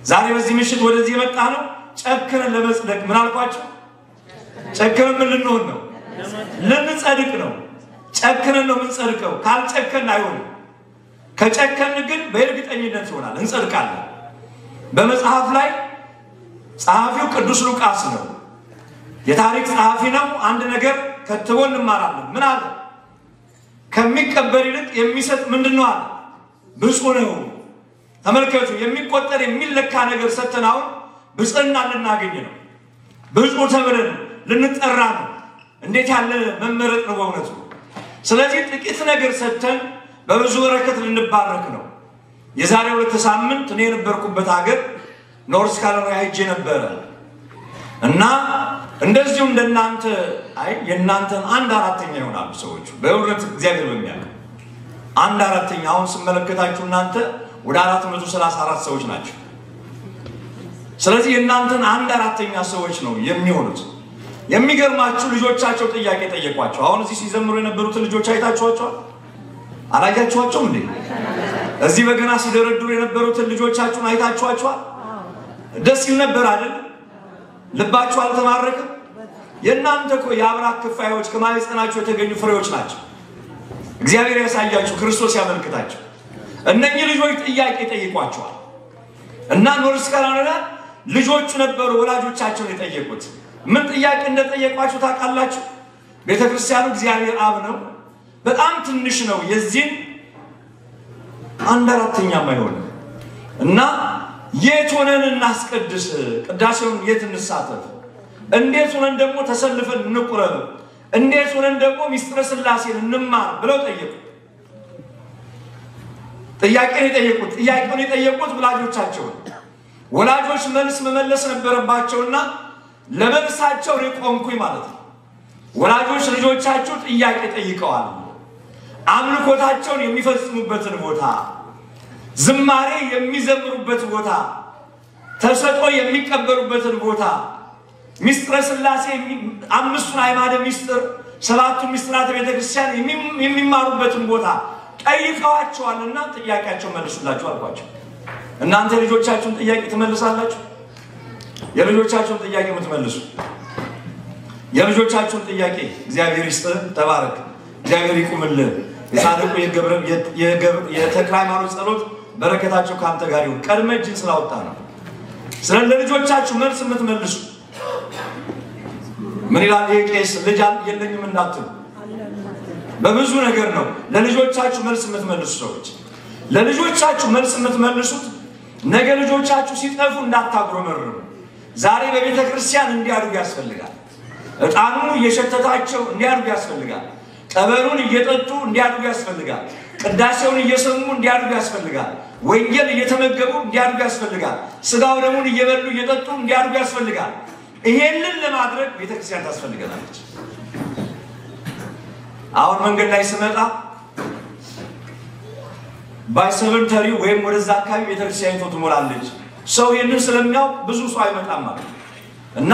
ዛሬ በዚህ ምሽት ወደዚህ የመጣ ነው ጨክነን ለመጽደቅ። ምን አልኳችሁ? ጨክነን ምን ልንሆን ነው? ልንጸድቅ ነው። ጨክነን ነው የምንጸድቀው። ካልጨከን አይሆንም። ከጨከን ግን በእርግጠኝነት ይሆናል፣ እንጸድቃለን። በመጽሐፍ ላይ ጸሐፊው ቅዱስ ሉቃስ ነው። የታሪክ ጸሐፊ ነው። አንድ ነገር ከትቦ እንማራለን። ምን አለ? ከሚቀበል ይልቅ የሚሰጥ ምንድነው አለ? ብፁዕ ነው። ተመልከቱ፣ የሚቆጠር የሚለካ ነገር ሰጥተን አሁን ብፅዕና ልናገኝ ነው። ብፁዕ ተብለን ልንጠራ ነው። እንዴት ያለ መመረጥ ነው በእውነቱ። ስለዚህ ጥቂት ነገር ሰጥተን በብዙ በረከት ልንባረክ ነው። የዛሬ 2 ሳምንት እኔ የነበርኩበት ሀገር ኖርዝ ካሮላይና ሄጄ ነበረ እና እንደዚሁ እንደናንተ የእናንተን 1/4 ይሆናሉ ሰዎች በእውነት እግዚአብሔር በሚያውቅ 1/4 አሁን ስመለከታችሁ እናንተ ወደ 434 ሰዎች ናቸው። ስለዚህ የእናንተን 1/4 ሰዎች ነው የሚሆኑት። የሚገርማችሁ ልጆቻቸው ጥያቄ ጠየቋቸው። አሁን እዚህ ሲዘምሩ የነበሩትን ልጆች አይታችኋቸዋል? አላያችኋቸውም እንዴ? እዚህ በገና ሲደረድሩ የነበሩትን ልጆቻችሁን አይታችኋቸዋል? ደስ ይል ነበር አይደል? ልባችሁ አልተማረከም? የእናንተ እኮ የአብራክ ክፋዮች ከማህፀናቸው የተገኙ ፍሬዎች ናቸው። እግዚአብሔር ያሳያችሁ፣ ክርስቶስ ያመልክታችሁ። እነኚህ ልጆች ጥያቄ ጠይቋቸዋል እና ኖርዝ ካሮላይና ልጆቹ ነበሩ ወላጆቻቸውን የጠየቁት። ምን ጥያቄ እንደጠየቋቸው ታውቃላችሁ? ቤተክርስቲያኑ እግዚአብሔር አብ ነው፣ በጣም ትንሽ ነው። የዚህን 1/4 አይሆንም እና የት ሆነን እናስቀድስ? ቅዳሴውን የት እንሳተፍ? እንዴት ሆነን ደግሞ ተሰልፈን እንቁረብ? እንዴት ሆነን ደግሞ ሚስጥረ ሥላሴን እንማር ብለው ጠየቁ። ጥያቄውን የጠየቁት ወላጆቻቸው። ወላጆች መልስ መመለስ ነበረባቸውና ለመልሳቸው ቆምኩኝ ማለት ነው። ወላጆች ልጆቻቸው ጥያቄ ጠይቀዋል። አምልኮታቸውን የሚፈጽሙበትን ቦታ፣ ዝማሬ የሚዘምሩበት ቦታ፣ ተሰጥኦ የሚቀበሉበትን ቦታ፣ ሚስጥረ ሥላሴ 5ቱን አዕማደ ምስጢር 7ቱን ምስጢራተ ቤተክርስቲያን የሚማሩበትን ቦታ ጠይቀዋቸዋልና ጥያቄያቸው መልሱላቸው አልኳቸው። እናንተ ልጆቻችሁን ጥያቄ ትመልሳላችሁ? የልጆቻችሁን ጥያቄ የምትመልሱ የልጆቻችሁን ጥያቄ እግዚአብሔር ይስጥህ፣ ተባረክ፣ እግዚአብሔር ይቁምልህ። የጻድቁ የተክለ ሃይማኖት ጸሎት በረከታቸው ካንተ ጋር ይሁን። ቀድመ እጅን ስላወጣ ነው። ስለ ልጆቻችሁ መልስ የምትመልሱ ምን ይላል ይሄ ቄስ? ልጅ የለኝም እንዳትሉ፣ በብዙ ነገር ነው ለልጆቻችሁ መልስ የምትመልሱ ሰዎች። ለልጆቻችሁ መልስ የምትመልሱት ነገ ልጆቻችሁ ሲጠፉ እንዳታጉረመርሙ። ዛሬ በቤተ ክርስቲያን እንዲያድጉ ያስፈልጋል። ዕጣኑ እየሸተታቸው እንዲያድጉ ያስፈልጋል። ጠበሉን እየጠጡ እንዲያድጉ ያስፈልጋል። ቅዳሴውን እየሰሙ እንዲያድጉ ያስፈልጋል። ወንጌል እየተመገቡ እንዲያድጉ ያስፈልጋል። ስጋው ደሙን እየበሉ እየጠጡ እንዲያድጉ ያስፈልጋል። ይሄንን ለማድረግ ቤተ ክርስቲያን ታስፈልገናለች። አሁን መንገድ ላይ ስመጣ ባይሰቨንተሪ ወይም ወደዛ አካባቢ ቤተ ክርስቲያን ትሞላለች። ሰው ይሄንን ስለሚያውቅ ብዙ ሰው አይመጣም ማለት እና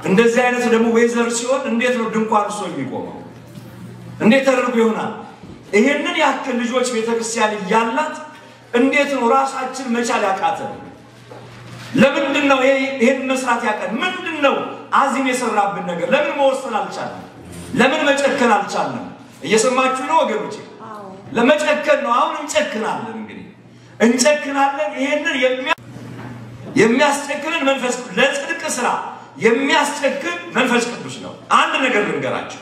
እንደዚህ አይነት ደግሞ ወይዘር ሲሆን እንዴት ነው ድንኳን ሰው የሚቆመው? እንዴት ተደርጎ ይሆናል? ይሄንን ያክል ልጆች ቤተ ክርስቲያን እያላት እንዴት ነው ራሳችን መቻል ያቃተን? ለምንድን ነው ይሄን መስራት ያቀን? ምንድነው አዚም የሰራብን ነገር? ለምን መወሰን አልቻልንም? ለምን መጨከን አልቻልንም? እየሰማችሁ ነው ወገኖቼ? ለመጨከን ነው። አሁን እንጨክናለን። እንግዲህ እንጨክናለን። ይሄንን የሚያስጨክንን መንፈስ ለጽድቅ ስራ የሚያስጨክን መንፈስ ቅዱስ ነው። አንድ ነገር ልንገራችሁ።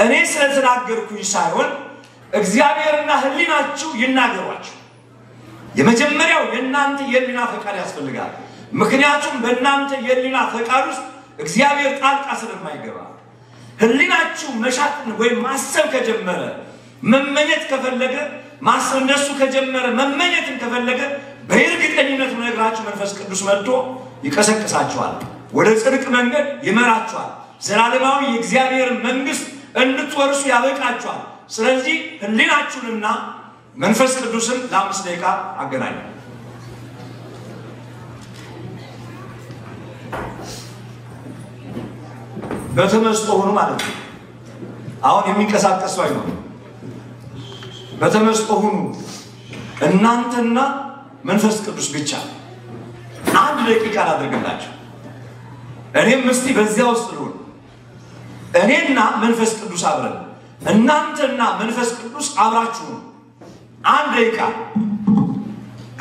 እኔ ስለተናገርኩኝ ሳይሆን እግዚአብሔርና ሕሊናችሁ ይናገሯችሁ። የመጀመሪያው የእናንተ የሕሊና ፈቃድ ያስፈልጋል። ምክንያቱም በእናንተ የሕሊና ፈቃድ ውስጥ እግዚአብሔር ጣልቃ ስለማይገባ ሕሊናችሁ መሻትን ወይም ማሰብ ከጀመረ መመኘት ከፈለገ ማሰብ እንደሱ ከጀመረ መመኘትን ከፈለገ በእርግጠኝነት ነግራችሁ መንፈስ ቅዱስ መጥቶ ይቀሰቅሳችኋል። ወደ ጽድቅ መንገድ ይመራችኋል። ዘላለማዊ የእግዚአብሔር መንግስት እንድትወርሱ ያበቃችኋል። ስለዚህ ሕሊናችሁንና መንፈስ ቅዱስን ለ5 ደቂቃ አገናኙ። በተመስጦ ሆኑ ማለት ነው። አሁን የሚንቀሳቀስ ሰው አይኖርም። በተመስጦ ሆኑ እናንተና መንፈስ ቅዱስ ብቻ። 1 ደቂቃ ላድርግላችሁ። እኔም እስቲ በዚያ ውስጥ ልሁን። እኔና መንፈስ ቅዱስ አብረን፣ እናንተና መንፈስ ቅዱስ አብራችሁ 1 ደቂቃ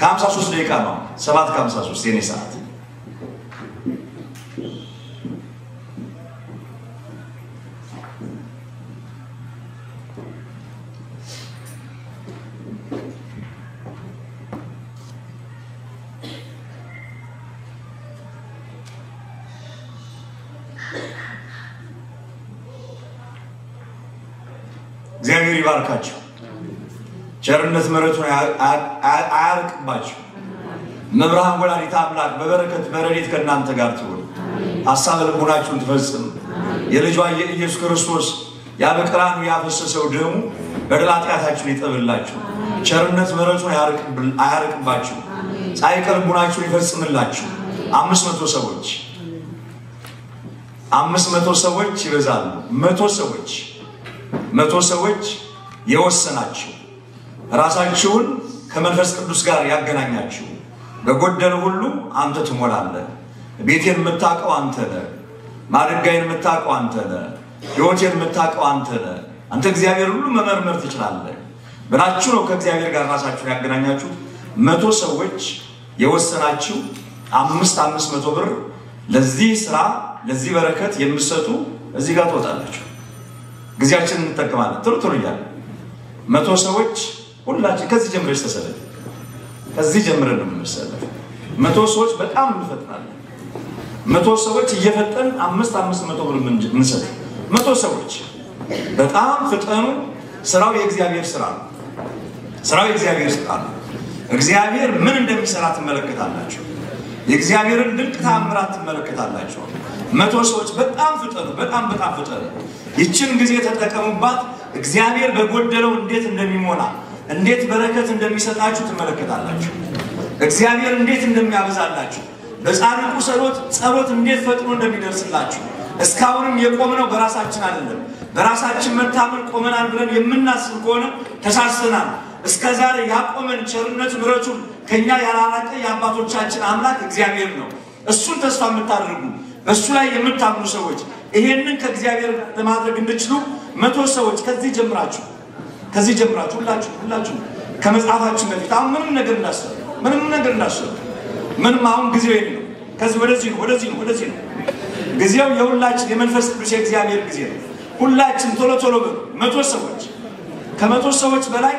ከ53 ደቂቃ ነው። 7 ከ53 የኔ ሰዓት። እግዚአብሔር ይባርካችሁ። ቸርነት ምሕረቱን አያርቅባችሁ። መብርሃን ወላዲተ አምላክ በበረከት በረድኤት ከእናንተ ጋር ትሁን። ሐሳበ ልቡናችሁን ትፈጽም። የልጇ የኢየሱስ ክርስቶስ ያበቀራኑ ያፈሰሰው ደሙ በደል ኃጢአታችሁን ይጠብላችሁ። ቸርነት ምሕረቱን አያርቅባችሁ። ጻድቅ ልቡናችሁን ይፈጽምላችሁ። 500 ሰዎች ይበዛሉ። 100 ሰዎች የወሰናችሁ ራሳችሁን ከመንፈስ ቅዱስ ጋር ያገናኛችሁ። በጎደለ ሁሉ አንተ ትሞላለህ። ቤቴን የምታውቀው አንተ ነህ። ማድጋዬን የምታውቀው አንተ ነህ። ሕይወቴን የምታውቀው አንተ ነህ። አንተ እግዚአብሔር ሁሉ መመርመር ትችላለህ ብላችሁ ነው ከእግዚአብሔር ጋር ራሳችሁን ያገናኛችሁ። 100 ሰዎች የወሰናችሁ 500 ብር ለዚህ ስራ ለዚህ በረከት የምትሰጡ እዚህ ጋር ትወጣላችሁ። ጊዜያችንን እንጠቀማለን። ቶሎ እያለ 100 ሰዎች ሁላችን ከዚህ ጀምረሽ ተሰለፉ። ከዚህ ጀምረን ነው የምንሰለፍ። 100 ሰዎች በጣም እንፈጥናለን። 100 ሰዎች እየፈጠን 500 ብር እንሰጥ። 100 ሰዎች በጣም ፍጠኑ። ስራው የእግዚአብሔር ስራ ነው። ስራው የእግዚአብሔር ስራ ነው። እግዚአብሔር ምን እንደሚሰራ ትመለከታላችሁ። የእግዚአብሔርን ድንቅ ተአምራት ትመለከታላችሁ። 100 ሰዎች በጣም ፍጠኑ። በጣም ፍጠኑ። ይችን ጊዜ ተጠቀሙባት። እግዚአብሔር በጎደለው እንዴት እንደሚሞላ እንዴት በረከት እንደሚሰጣችሁ ትመለከታላችሁ። እግዚአብሔር እንዴት እንደሚያበዛላችሁ በጻድቁ ጸሎት እንዴት ፈጥኖ እንደሚደርስላችሁ። እስካሁንም የቆምነው በራሳችን አይደለም። በራሳችን መታመን ቆመናል ብለን የምናስብ ከሆነ ተሳስተናል። እስከዛሬ ያቆመን ቸርነት ምሕረቱን ከኛ ያላራቀ የአባቶቻችን አምላክ እግዚአብሔር ነው። እሱን ተስፋ የምታደርጉ በእሱ ላይ የምታምኑ ሰዎች ይሄንን ከእግዚአብሔር ለማድረግ እንድችሉ 100 ሰዎች ከዚህ ጀምራችሁ ሁላችሁ ከመጽሐፋችን በፊት አሁን ምንም ነገር እንዳሰሩ ምንም አሁን ጊዜው ይሄ ነው። ከዚህ ወደዚህ ነው። ጊዜው የሁላችን የመንፈስ ቅዱስ የእግዚአብሔር ጊዜ ነው። ሁላችን ቶሎ 100 ሰዎች ከ100 ሰዎች በላይ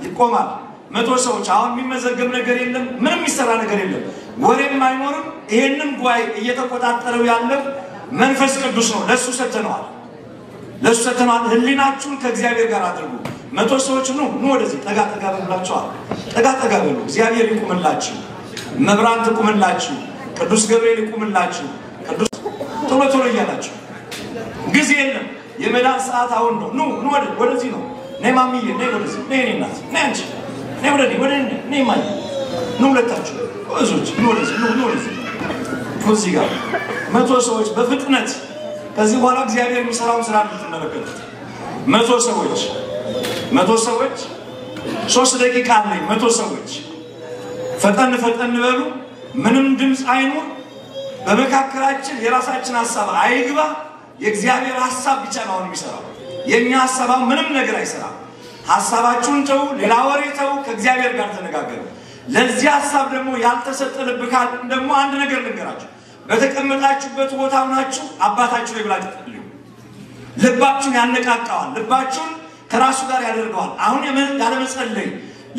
ይቆማል። 100 ሰዎች አሁን የሚመዘገብ ነገር የለም ምንም የሚሰራ ነገር የለም ወሬም አይኖርም ይሄንን ጉባኤ እየተቆጣጠረው ያለው መንፈስ ቅዱስ ነው ለሱ ሰጥተናል ህሊናችሁን ከእግዚአብሔር ጋር አድርጉ 100 ሰዎች ነው ወደዚህ ጠጋ ብላችኋል ጠጋ ብሉ እግዚአብሔር ይቁምላችሁ መብራን ትቁምላችሁ ቅዱስ ገብርኤል ይቁምላችሁ ቅዱስ ቶሎ እያላችሁ ጊዜ የለም የመዳን ሰዓት አሁን ነው ወደዚህ ነው ነይ ማሚዬ ነይ ወደዚህ ነይ እናት ነይ አንቺ ነይ ወደዚህ ነይ ማይ ሁለታችሁ ወዞች ወደዚህ እዚህ ጋር 100 ሰዎች በፍጥነት ከዚህ በኋላ እግዚአብሔር የሚሰራውን ስራ እንድትመለከቱት 100 ሰዎች 3 ደቂቃ ላይ 100 ሰዎች ፈጠን በሉ ምንም ድምጽ አይኖር በመካከላችን የራሳችን ሐሳብ አይግባ የእግዚአብሔር ሐሳብ ብቻ ነው የሚሰራው የኛ ሐሳብ ምንም ነገር አይሰራም ሐሳባችሁን ተው ሌላ ወሬ ተው ከእግዚአብሔር ጋር ተነጋገሩ ለዚህ ሐሳብ ደግሞ ያልተሰጠ ልብ ካለ ደግሞ አንድ ነገር ልንገራችሁ በተቀመጣችሁበት ቦታ ሆናችሁ አባታችሁ ላይ ብላችሁ ትልዩ ልባችሁን ያነቃቃዋል ልባችሁን ከራሱ ጋር ያደርገዋል አሁን ያለ መጸለይ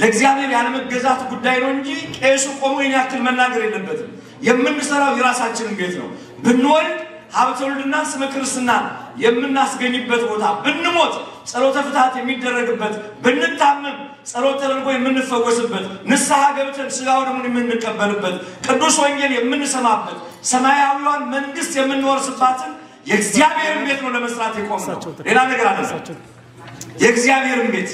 ለእግዚአብሔር ያለ መገዛት ጉዳይ ነው እንጂ ቄሱ ቆሞ ያክል መናገር የለበትም የምንሰራው የራሳችንን ቤት ነው ብንወልድ ሀብተ ወልድና ስመ ክርስትና የምናስገኝበት ቦታ ብንሞት ጸሎተ ፍትሐት የሚደረግበት ብንታመም ጸሎተ ተደርጎ የምንፈወስበት ንስሐ ገብተን ሥጋው ደሙን የምንቀበልበት ቅዱስ ወንጌል የምንሰማበት ሰማያዊውን መንግስት የምንወርስባትን የእግዚአብሔርን ቤት ነው ለመስራት የቆምነው ሌላ ነገር አይደለም የእግዚአብሔርን ቤት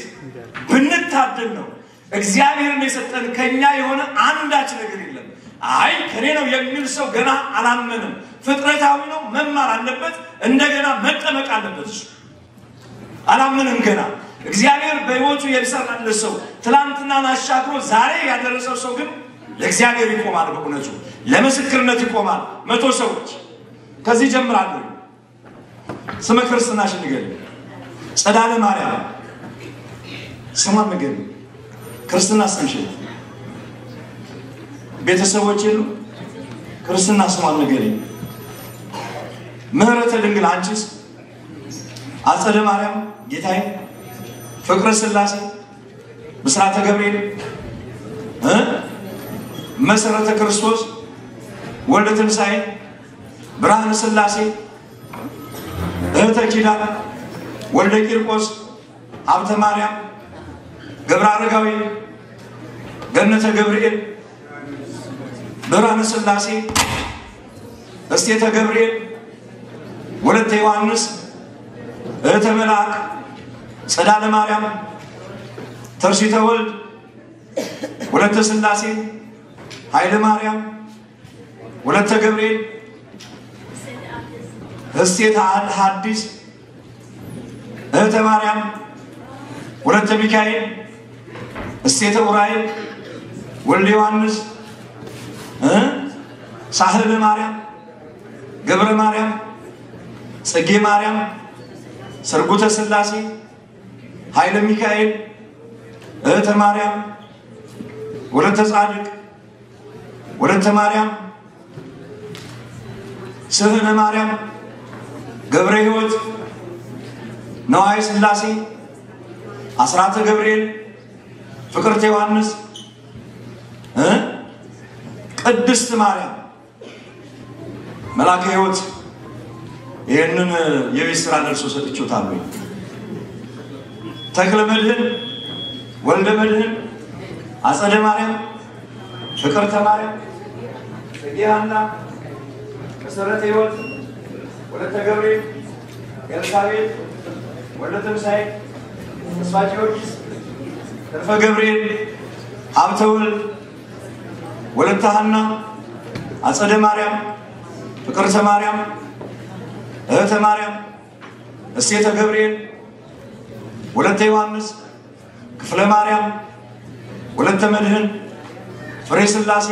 ብንታደል ነው እግዚአብሔርን የሰጠን ከኛ የሆነ አንዳች ነገር የለም አይ ከኔ ነው የሚል ሰው ገና አላመነም ፍጥረታዊ ነው መማር አለበት እንደገና መጠመቅ አለበት አላመነም ገና እግዚአብሔር በህይወቱ የሰራለ ሰው ትላንትና አሻግሮ ዛሬ ያደረሰው ሰው ግን ለእግዚአብሔር ይቆማል በእውነቱ ለምስክርነት ይቆማል 100 ሰዎች ከዚህ ጀምራሉ ስመ ክርስትናሽ ንገሪ ጸዳለ ማርያም ስሟን ንገሪ ክርስትና ስምሽ ቤተሰቦች የሉ ክርስትና ስሟን ንገሪ ምህረተ ድንግል አንቺስ አጸደ ማርያም ጌታዬ ፍቅረ ሥላሴ ብስራተ ገብርኤል መሰረተ ክርስቶስ ወልደ ትንሣኤ ብርሃነ ሥላሴ እህተ ኪዳን ወልደ ቂርቆስ ሀብተ ማርያም ገብረ አረጋዊ ገነተ ገብርኤል ብርሃነ ሥላሴ እስቴተ ገብርኤል ወለተ ዮሐንስ እህተ መልአክ ጸዳለ ማርያም ተርሲተ ወልድ ወለተ ሥላሴ ኃይለ ማርያም ወለተ ገብርኤል እስቴተ ሐዲስ እህተ ማርያም ወለተ ሚካኤል እስቴተ ኡራኤል ወልደ ዮሐንስ ሳህለ ማርያም ገብረ ማርያም ጽጌ ማርያም ሰርጉተ ሥላሴ ኃይለ ሚካኤል እህተ ማርያም ወለተ ጻድቅ ወለተ ማርያም ስህነ ማርያም ገብረ ሕይወት ነዋይ ሥላሴ አስራተ ገብርኤል ፍቅርተ ዮሐንስ ቅድስት ማርያም መላከ ሕይወት ይሄንን የቤት ስራ ደርሶ ሰጥቼዎታለሁ ተክለ መድህን ወልደ መድህን አጸደ ማርያም ፍቅርተ ማርያም ጽጌሃና መሰረተ ሕይወት ወለተ ገብርኤል ኤልሳቤጥ ወለተ ትንሣኤ ተስፋ ጊዮርጊስ ተርፈ ገብርኤል ሀብተ ወልድ ወለተ ሐና አጸደ ማርያም ፍቅርተ ማርያም እህተ ማርያም እስቴተ ገብርኤል ወለተ ዮሐንስ ክፍለ ማርያም ወለተ መድህን ፍሬ ሥላሴ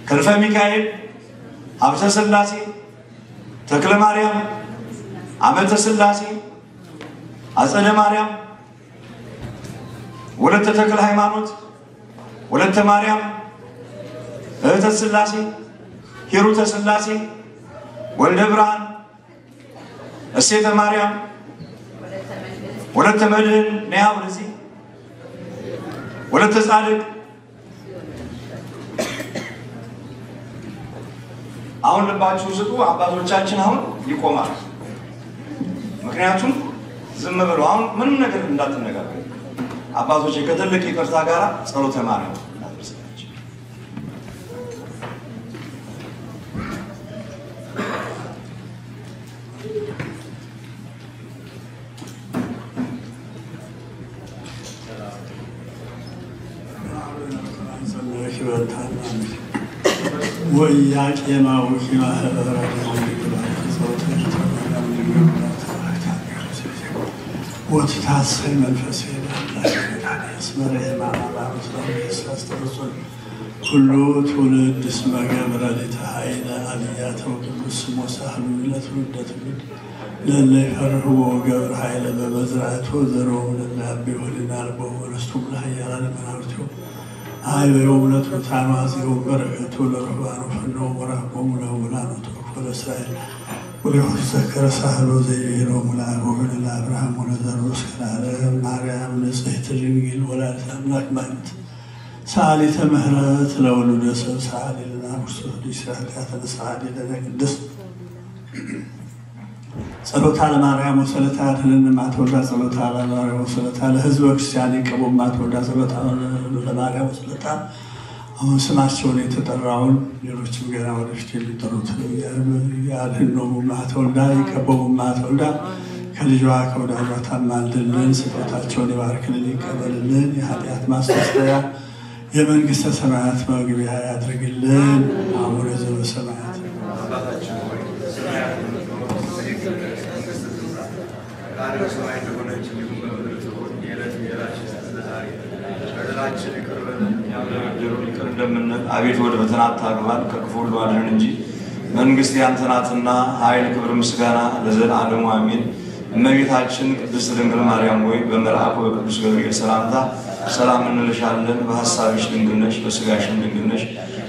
ክንፈ ሚካኤል ሀብተ ሥላሴ ተክለ ማርያም አመተ ሥላሴ አጸደ ማርያም ወለተ ተክለ ሃይማኖት ወለተ ማርያም እህተ ሥላሴ ሂሩተ ሥላሴ ወልደ ብርሃን እስቴተ ማርያም ወለተ መድህን ነያ ወደዚህ ወለተ ጻድቅ አሁን ልባችሁ ስጡ። አባቶቻችን አሁን ይቆማል። ምክንያቱም ዝም ብለው አሁን ምንም ነገር እንዳትነጋገሩ አባቶች ከትልቅ ይቅርታ ጋር ጸሎተ ማርያም እናደርሳለን። وإياك ما وكما وتتعصي منفسي اسمر إمام الله وسلم كل تولد اسم قبر لتحايل عليات وقدس وسهل ولا تردت من لأن يفرحوا قبر حايل بمزرعة وذروا من النبي ولنار بو ورستم لحيالا لمنارته هاي يومنا تعمازي وبركة لرهبان وفنوا ورهبهم لولانا توفر إسرائيل وليذكر سهل وزيين وملعب ومن أبراهيم ونذر وسكن على مريم نصيحة الجنجيل ولا تملك ميت سعالي تمهرات لولو نسل سعالي لنا مستهدي سعالي سعالي لنا قدس صلوت على مريم وصلت على لنا ما تولى صلوت على مريم وصلت على حزب كريستياني قبول ما تولى صلوت على مريم وصلت على አሁን ስማቸውን የተጠራውን ሌሎችም ገና ወደፊት ሊጠሩት ያልህነው ማተውልዳ ይቀበው ማተውልዳ ከልጇ ከወዳጇ ታማልድልን ስጦታቸውን ይባርክልን ይቀበልልን የኃጢአት ማስተስረያ የመንግስተ ሰማያት መግቢያ ያድርግልን። አቡነ ዘበሰማያት አቤት ወደ ፈተና አታግባን ከክፉ ሁሉ አድነን እንጂ መንግስት ያንተ ናትና ኃይል ክብር ምስጋና ለዘላለሙ አሜን። እመቤታችን ቅድስት ድንግል ማርያም ሆይ በመልአኩ በቅዱስ ገብርኤል ሰላምታ ሰላም እንልሻለን። በሐሳብሽ ድንግል ነሽ፣ በሥጋሽም ድንግል ነሽ።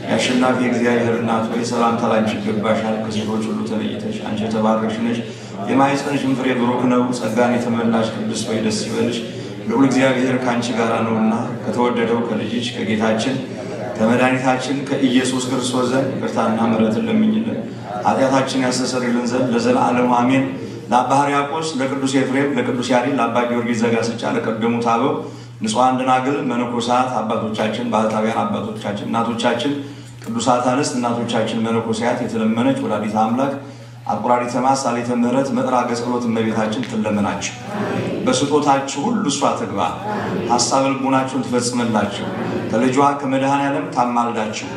የአሸናፊ እግዚአብሔር እናት ሆይ ሰላምታ ላንቺ ይገባሻል። ከሴቶች ሁሉ ተለይተሽ አንቺ የተባረክሽ ነሽ። የማኅፀንሽም ፍሬ ብሩክ ነው። ጸጋን የተመላሽ ቅድስት ሆይ ደስ ይበልሽ፣ ልዑል እግዚአብሔር ካንቺ ጋር ነውና ከተወደደው ከልጅሽ ከጌታችን ከመድኃኒታችን ከኢየሱስ ክርስቶስ ዘንድ ይቅርታና ምሕረትን ለምኝልን ኃጢአታችን ያስተሰርይልን ዘንድ ለዘላለሙ አሜን። ለአባ ሕርያቆስ፣ ለቅዱስ ኤፍሬም፣ ለቅዱስ ያሬድ፣ ለአባ ጊዮርጊስ ዘጋስጫ፣ ለቀደሙት አበው ንጹሐን ደናግል መነኮሳት አባቶቻችን፣ ባህታውያን አባቶቻችን፣ እናቶቻችን፣ ቅዱሳት አንስት እናቶቻችን መነኮሳት የተለመነች ወላዲተ አምላክ አቁራሪተ ማስ ሳሊተ ምሕረት ምዕራገ ጸሎት እመቤታችን ትለመናችሁ። በስጦታችሁ ሁሉ እሷ ትግባ፣ ሐሳብ ልቡናችሁን ትፈጽምላችሁ። ከልጇ ከመድኃኔዓለም ታማልዳችሁ።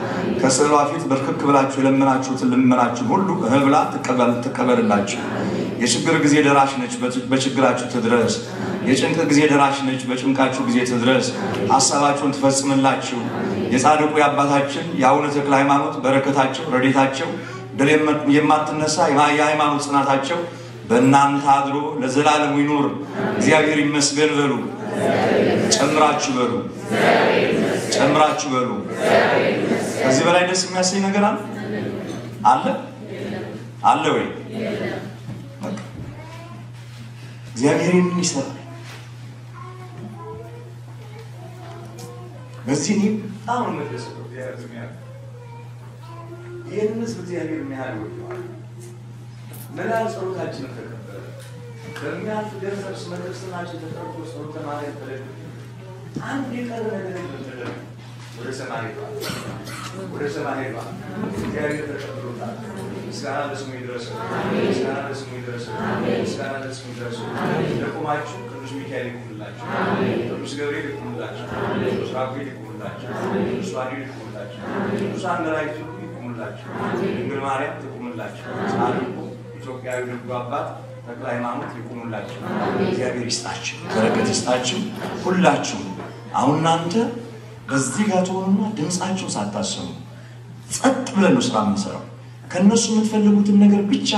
ከስዕሏ ፊት በርክክ ብላችሁ የለመናችሁትን ልመናችሁን ሁሉ እህብላ ትቀበልላችሁ። የችግር ጊዜ ደራሽ ነች፣ በችግራችሁ ትድረስ። የጭንቅ ጊዜ ደራሽ ነች፣ በጭንቃችሁ ጊዜ ትድረስ። ሐሳባችሁን ትፈጽምላችሁ። የጻድቁ የአባታችን የአቡነ ተክለ ሃይማኖት በረከታቸው ረድኤታቸው ድል የማትነሳ የሃይማኖት ጽናታቸው በእናንተ አድሮ ለዘላለሙ ይኑር። እግዚአብሔር ይመስገን በሉ። ጨምራችሁ በሉ። ጨምራችሁ በሉ። ከዚህ በላይ ደስ የሚያሰኝ ነገር አለ አለ አለ ወይ? እግዚአብሔር ምን ይሰራል? በዚህ ነው አሁን መደሰት እግዚአብሔር የሚያደርግ ይህንስ እግዚአብሔር የሚያደርግ መላል ጸሎታችንን ተቀበለ። በሚያልፍ ገንዘብ ስመለስናችን ተጠርቶ ጸሎተ ማርያም ተደረገ። አንድ የቀረ ነገር የለም። ወደ ሰማይ እግዚአብሔር ተቀብሎታል። ምስጋና ለስሙ ይድረስ። ምስጋና ለስሙ ይድረስ። ምስጋና ለስሙ ይድረስ። ለቆማችሁ ቅዱስ ሚካኤል ይቁምላችሁ፣ ቅዱስ ገብርኤል ይቁምላችሁ፣ ቅዱስ ራጉኤል ይቁምላችሁ፣ ቅዱስ ዋዲል ይቁምላችሁ፣ ቅዱሳን መላእክት ይቁምላችሁ፣ ድንግል ማርያም ትቁምላችሁ፣ ጻድቁ ኢትዮጵያዊ ደጉ አባት ተክለ ሃይማኖት ይቁምላችሁ። እግዚአብሔር ይስጣችሁ፣ በረከት ይስጣችሁ ሁላችሁ። አሁን እናንተ በዚህ ጋር ትሆኑና ድምጻችሁን ሳታሰሙ ጸጥ ብለን ነው ስራ የምንሰራው። ከነሱ የምትፈልጉትን ነገር ብቻ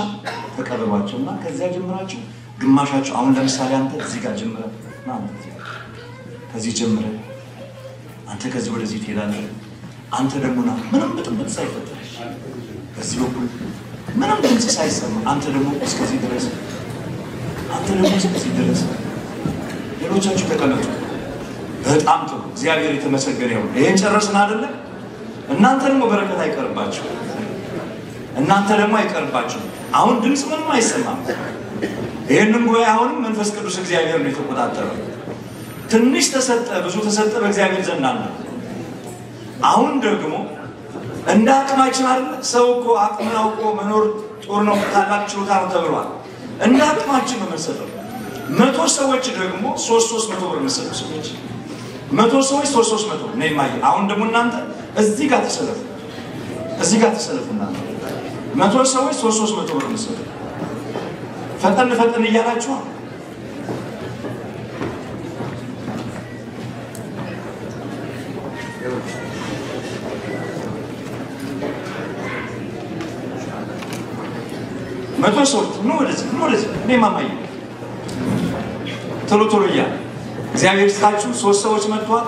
ተቀበሏቸውና ከዚያ ጀምራችሁ ግማሻችሁ አሁን ለምሳሌ አንተ እዚህ ጋር ጀምረህ ማለት ከዚህ ጀምረህ አንተ ከዚህ ወደዚህ ትሄዳለህ። አንተ ደግሞ ና ምንም ብጥብጥ ሳይፈጠር በዚህ በኩል ምንም ድምጽ ሳይሰማ አንተ ደግሞ እስከዚህ ድረስ አንተ ደግሞ እስከዚህ ድረስ ሌሎቻችሁ ተቀመጡ። በጣም ጥሩ እግዚአብሔር የተመሰገነ ይሁን ይሄን ጨረስን አይደለ እናንተ ደግሞ በረከት አይቀርባችሁ እናንተ ደግሞ አይቀርባችሁ አሁን ድምጽ ምንም አይሰማም ይሄንን ጉባኤ አሁን መንፈስ ቅዱስ እግዚአብሔር ነው የተቆጣጠረው ትንሽ ተሰጠ ብዙ ተሰጠ በእግዚአብሔር ዘንድ አለ አሁን ደግሞ እንደ አቅማችን አይደል ሰው እኮ አቅምን አውቆ መኖር ጦር ነው ታላቅ ችሎታ ነው ተብሏል እንደ አቅማችን ነው መሰጠው 100 ሰዎች ደግሞ 300 ብር መሰጠው ሰዎች 100 ሰዎች 300 ነው የማይ አሁን ደግሞ እናንተ እዚህ ጋር ተሰለፉና 100 ሰዎች 300 ብር መሰጠው ፈጠን እያላችሁ መቶ ሰዎች ነው ወደዚህ እኔ ማማዬ ቶሎ ያ እግዚአብሔር ስታችሁ 3 ሰዎች መጥቷል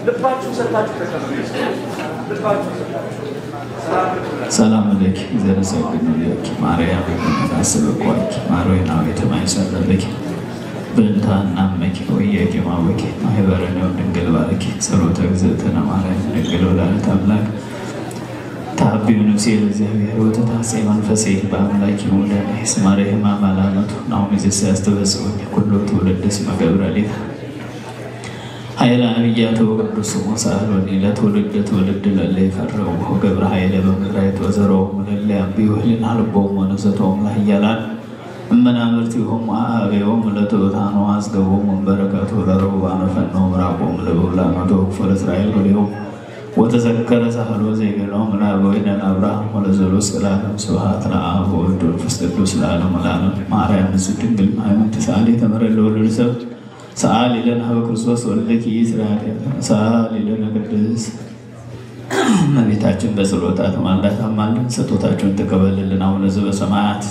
ልባችሁ ሰጣችሁ ተቀበሉ ሰላም ለኪ ዘረሰግን ለኪ ማርያም ታስበቋች ማርያም የተማይሰለለኪ በእንታና መኪ ወየኪ ማወኪ ማህበረነው ድንግል ባረኪ ጸሎተ እግዝእትነ ማርያም ድንግል ወላዲተ አምላክ ታቢው ነፍሴ ለእግዚአብሔር ወተታሴ መንፈሴ በአምላኪ ወዳኔ ስማሬህማ ማላመቱ ናው ሚዘስ ያስተበጽውኝ ኩሉ ትውልድ እስመ ገብረ ሊት ኃይለ አብያተ ወቅዱስ ሙሳል ወዲለት ወልድ ለለ ፈረው ገብረ ኃይለ በመራይት ወዘረው ለለ አቢው ህሊና ልቦም ወነሰቶም ለህያላን እመናምርቲሆም አቤዮም ለተውታኑ አስገቦም በረከቱ ለረቡባን ፈነው ምራቆም ለበብላኖቶ ፍረ እስራኤል ወዲው وتذكر سهل وزيغلهم لا بوينا أبراهيم ولزلوس العالم سبحانه لآب وولد والفس قدوس العالم والعالم ማርያም ንጽሕት ማርያም ተሳሊ ተመረለ ወልሰብ ሰአሊ ለነ በክርስቶስ ወልደኪ እስራኤል ሰአሊ ለነ ቅድስ እመቤታችን በጸሎታ ተማልዳ ታማልደን ስጦታቸውን ተቀበልልን አቡነ ዘበሰማያት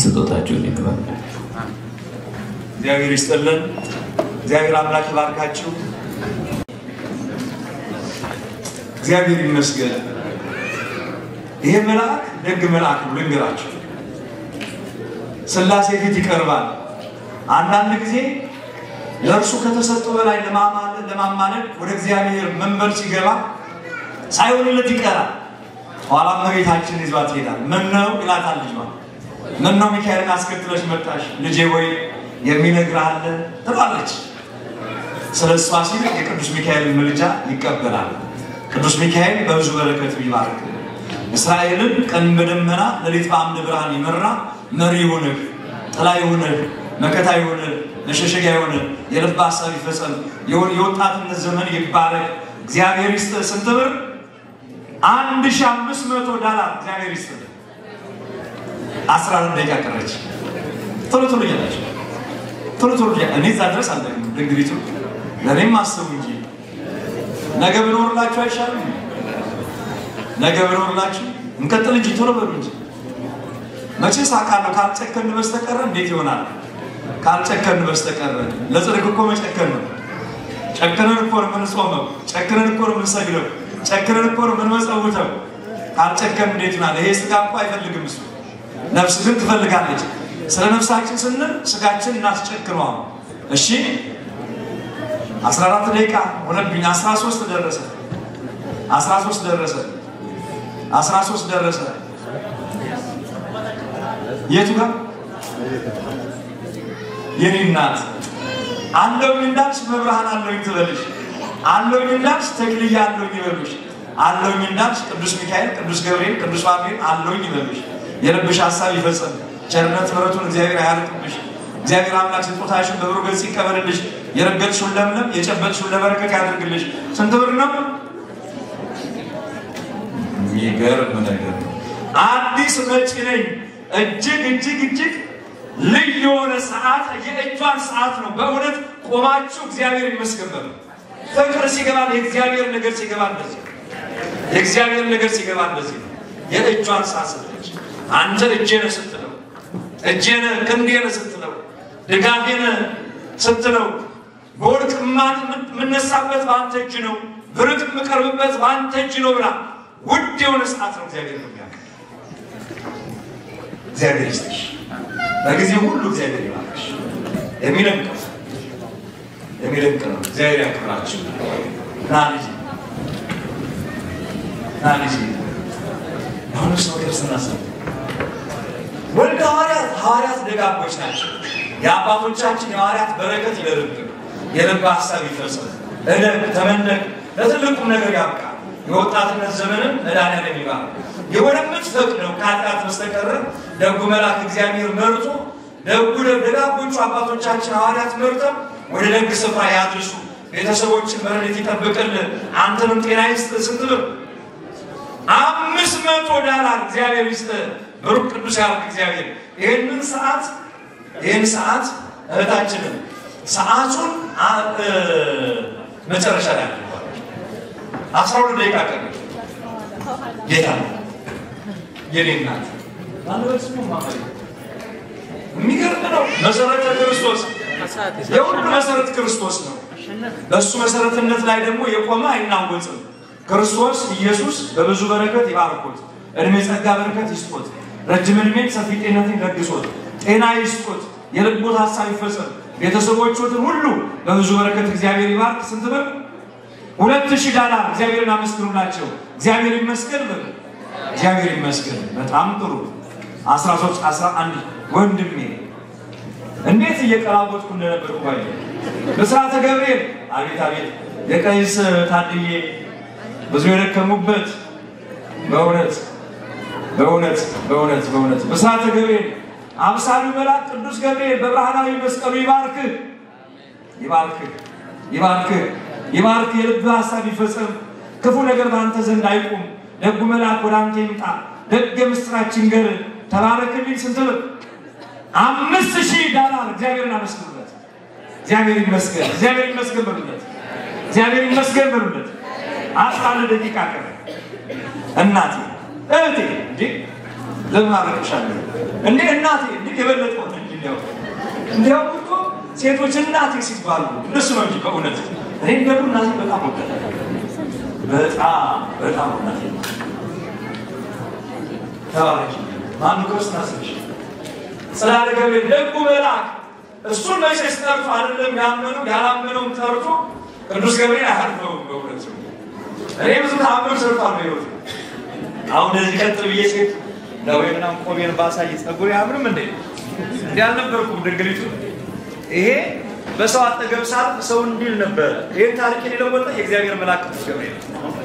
ስጦታቸውን ይቀበል እግዚአብሔር ይስጥልን እግዚአብሔር አምላክ ይባርካችሁ እግዚአብሔር ይመስገን ይሄ መልአክ ደግ መልአክ ነው ልንገራችሁ ስላሴ ፊት ይቀርባል አንዳንድ ጊዜ ለእርሱ ከተሰጠው በላይ ለማማለድ ወደ እግዚአብሔር መንበር ሲገባ ሳይሆንለት ይቀራል ኋላ መሬታችን ይዟት ይሄዳል ምን ነው ይላታል ልጅ ምን ነው ሚካኤልን አስከትለሽ መጣሽ ልጄ ወይ የሚነግራለ ተባለች ስለሷ ሲል የቅዱስ ሚካኤልን ምልጃ ይቀበላል ቅዱስ ሚካኤል በብዙ በረከት ይባርክ እስራኤልን ቀን በደመና ሌሊት በአምደ ብርሃን ይመራ መሪ ይሁንህ ጥላ ይሁንህ መከታ ይሁንህ መሸሸጊያ ይሁንህ የልብ ሐሳብ ይፈጸም የወጣትነት ዘመን ይባረክ እግዚአብሔር ይስጥህ ስንት ብር $1500 እግዚአብሔር ይስጥህ 14 ደቂቃ ቀረች ቶሎ ያላችሁ ቶሎ እኔ ዛድረስ አለኝ ድንግሪቱ ለኔም አስቡ እንጂ ነገ ብኖርላችሁ አይሻልም ነገ ብኖርላችሁ እንከተል እንጂ ቶሎ በሉ እንጂ መቼ ሳቃለው ካልጨከን በስተቀር እንዴት ይሆናል ካልጨከን በስተቀር ለጽድቅ እኮ መጨከን ነው ጨከነን እኮ ምን ጾመው ጨከነን እኮ ምን ሰግደው ጨከነን እኮ ምን መጸውተው ካልጨከን እንዴት ይሆናል ይሄ ስጋ እኮ አይፈልግም እሱ ነፍስ ግን ትፈልጋለች ስለ ነፍሳችን ስንል ስጋችን እናስጨክነው እሺ 14 ደቂቃ ወለብኝ 13 ደረሰ የቱ ጋር የኔ እናት አለው እንዳልሽ በብርሃን አለው ይትበልሽ አለው እንዳልሽ ተክልያ አለው ይበልሽ አለው እንዳልሽ ቅዱስ ሚካኤል ቅዱስ ገብርኤል ቅዱስ ራፋኤል አለው ይበልሽ የልብሽ ሐሳብ ይፈጸም ቸርነት ምሕረቱን እግዚአብሔር ያርቅልሽ እግዚአብሔር አምላክ ስጦታሽን በብሩ ገጽ ይቀበልልሽ የረገጥሽውን ለምለም የጨበጥሽውን ለበረከት ያድርግልሽ ስንት ብር ነው የሚገርም ነገር አዲስ መጪ ነኝ እጅግ ልዩ የሆነ ሰዓት የእጇን ሰዓት ነው በእውነት ቆማችሁ እግዚአብሔር ይመስገን። ፍቅር ሲገባን የእግዚአብሔር ነገር ሲገባን እንደዚህ የእግዚአብሔር ነገር ሲገባን እንደዚህ የእጇን ሳሰለች አንተ እጄን ስትለው እጄን ክንዴን ስትለው ድጋፌን ስትለው ወርቅ ምንነሳበት ባንተ እጅ ነው ብርቅ ምቀርብበት ባንተ እጅ ነው ብላ ውድ የሆነ ሰዓት ነው እግዚአብሔር የሚያውቅ እግዚአብሔር ይስጥሽ በጊዜ ሁሉ እግዚአብሔር ይባርክሽ የሚለንቅ ነው እግዚአብሔር ያክብራችሁ ናልጂ አሁን ሰው ክርስትና ሰው ወልደ ሐዋርያት ደጋጎች ናቸው የአባቶቻችን የሐዋርያት በረከት ይደርብን የልብ ሐሳብ ይፈጸም እደግ ተመንደግ ለትልቁም ነገር ያብቃ የወጣትነት ዘመንን መድኃኒዓለም የሚባል የወደምት ፈቅደው ከኃጢአት በስተቀር ደጉ መልአክ እግዚአብሔር መርጦ ደጋጎቹ አባቶቻችን ሐዋርያት መርጠው ወደ ደግ ስፍራ ያድርሱ ቤተሰቦችን በረድኤት ይጠብቅልን አንተንም ጤና ይስጥ ስንት ብር $500 እግዚአብሔር ይስጥ ብሩክ ቅዱስ ያርግ እግዚአብሔር ይህን ሰዓት እህታችንን ሰዓቱን መጨረሻ ላይ 12 ደቂቃ ቀረ ጌታ የኔ እናት አንደርስሙ ማማሪ የሚገርም ነው መሰረተ ክርስቶስ የሁሉ መሰረት ክርስቶስ ነው በሱ መሰረትነት ላይ ደግሞ የቆመ አይናወጽም ክርስቶስ ኢየሱስ በብዙ በረከት ይባርኩት እድሜ ጸጋ በረከት ይስጡት ረጅም እድሜ ሰፊ ጤንነትን ይለግሱት ጤና ይስጡት የልቦት ሐሳብ ይፈጸም ቤተሰቦቹን ሁሉ በብዙ በረከት እግዚአብሔር ይባርክ ስንት ብር $2000 እግዚአብሔርን አመስግኑላቸው እግዚአብሔር ይመስገን እግዚአብሔር ይመስገን በጣም ጥሩ 13 11 ወንድሜ እንዴት እየቀላወጥኩ እንደነበርኩ ባይ በስራተ ገብርኤል አቤት የቀይስ ታድዬ ብዙ የደከሙበት በእውነት በስራተ ገብርኤል አምሳሉ መልአክ ቅዱስ ገብርኤል በብርሃናዊ መስቀሉ ይባርክ የልብ ሐሳብ ይፈጸም ክፉ ነገር በአንተ ዘንድ አይቁም ደጉ መልአክ ወደ አንተ ይምጣ ደግ ምስራችን ገር ተባረክልኝ ስንት ብር $5000 እግዚአብሔርን አመስግኑለት እግዚአብሔር ይመስገን በሉለት 11 ደቂቃ ቀረ እናቴ እህቴ እንዴ ለምን አረክሻለሁ እንዴ እናቴ እንዴ የበለጠው እንዴው እኮ ሴቶች እናቴ ሲባሉ እነሱ ነው እንጂ በእውነት እኔ ደግሞ እናቴ በጣም ወደደ በጣም እናቴ ታዋቂ ማን ክርስቶስ ናስሽ ሰላም ገብርኤል ደጉ መልአክ እሱን መቼስ ጠርቶ አይደለም ያላመነው ጠርቶ ቅዱስ ገብርኤል አያርፈው በእውነት እኔ ብዙ ታምር ሰርቷል ነው አሁን እዚህ ቀጥል ብዬ ሴት ለወይና ቆሜን ባሳይ ጸጉር ያምርም እንዴ ያልነበርኩም ድንግሊቱ ይሄ በሰው አጠገብ ሳልፍ ሰው እንዲል ነበር ይሄን ታሪክ የለወጠ የእግዚአብሔር መልአክ ቅዱስ ገብርኤል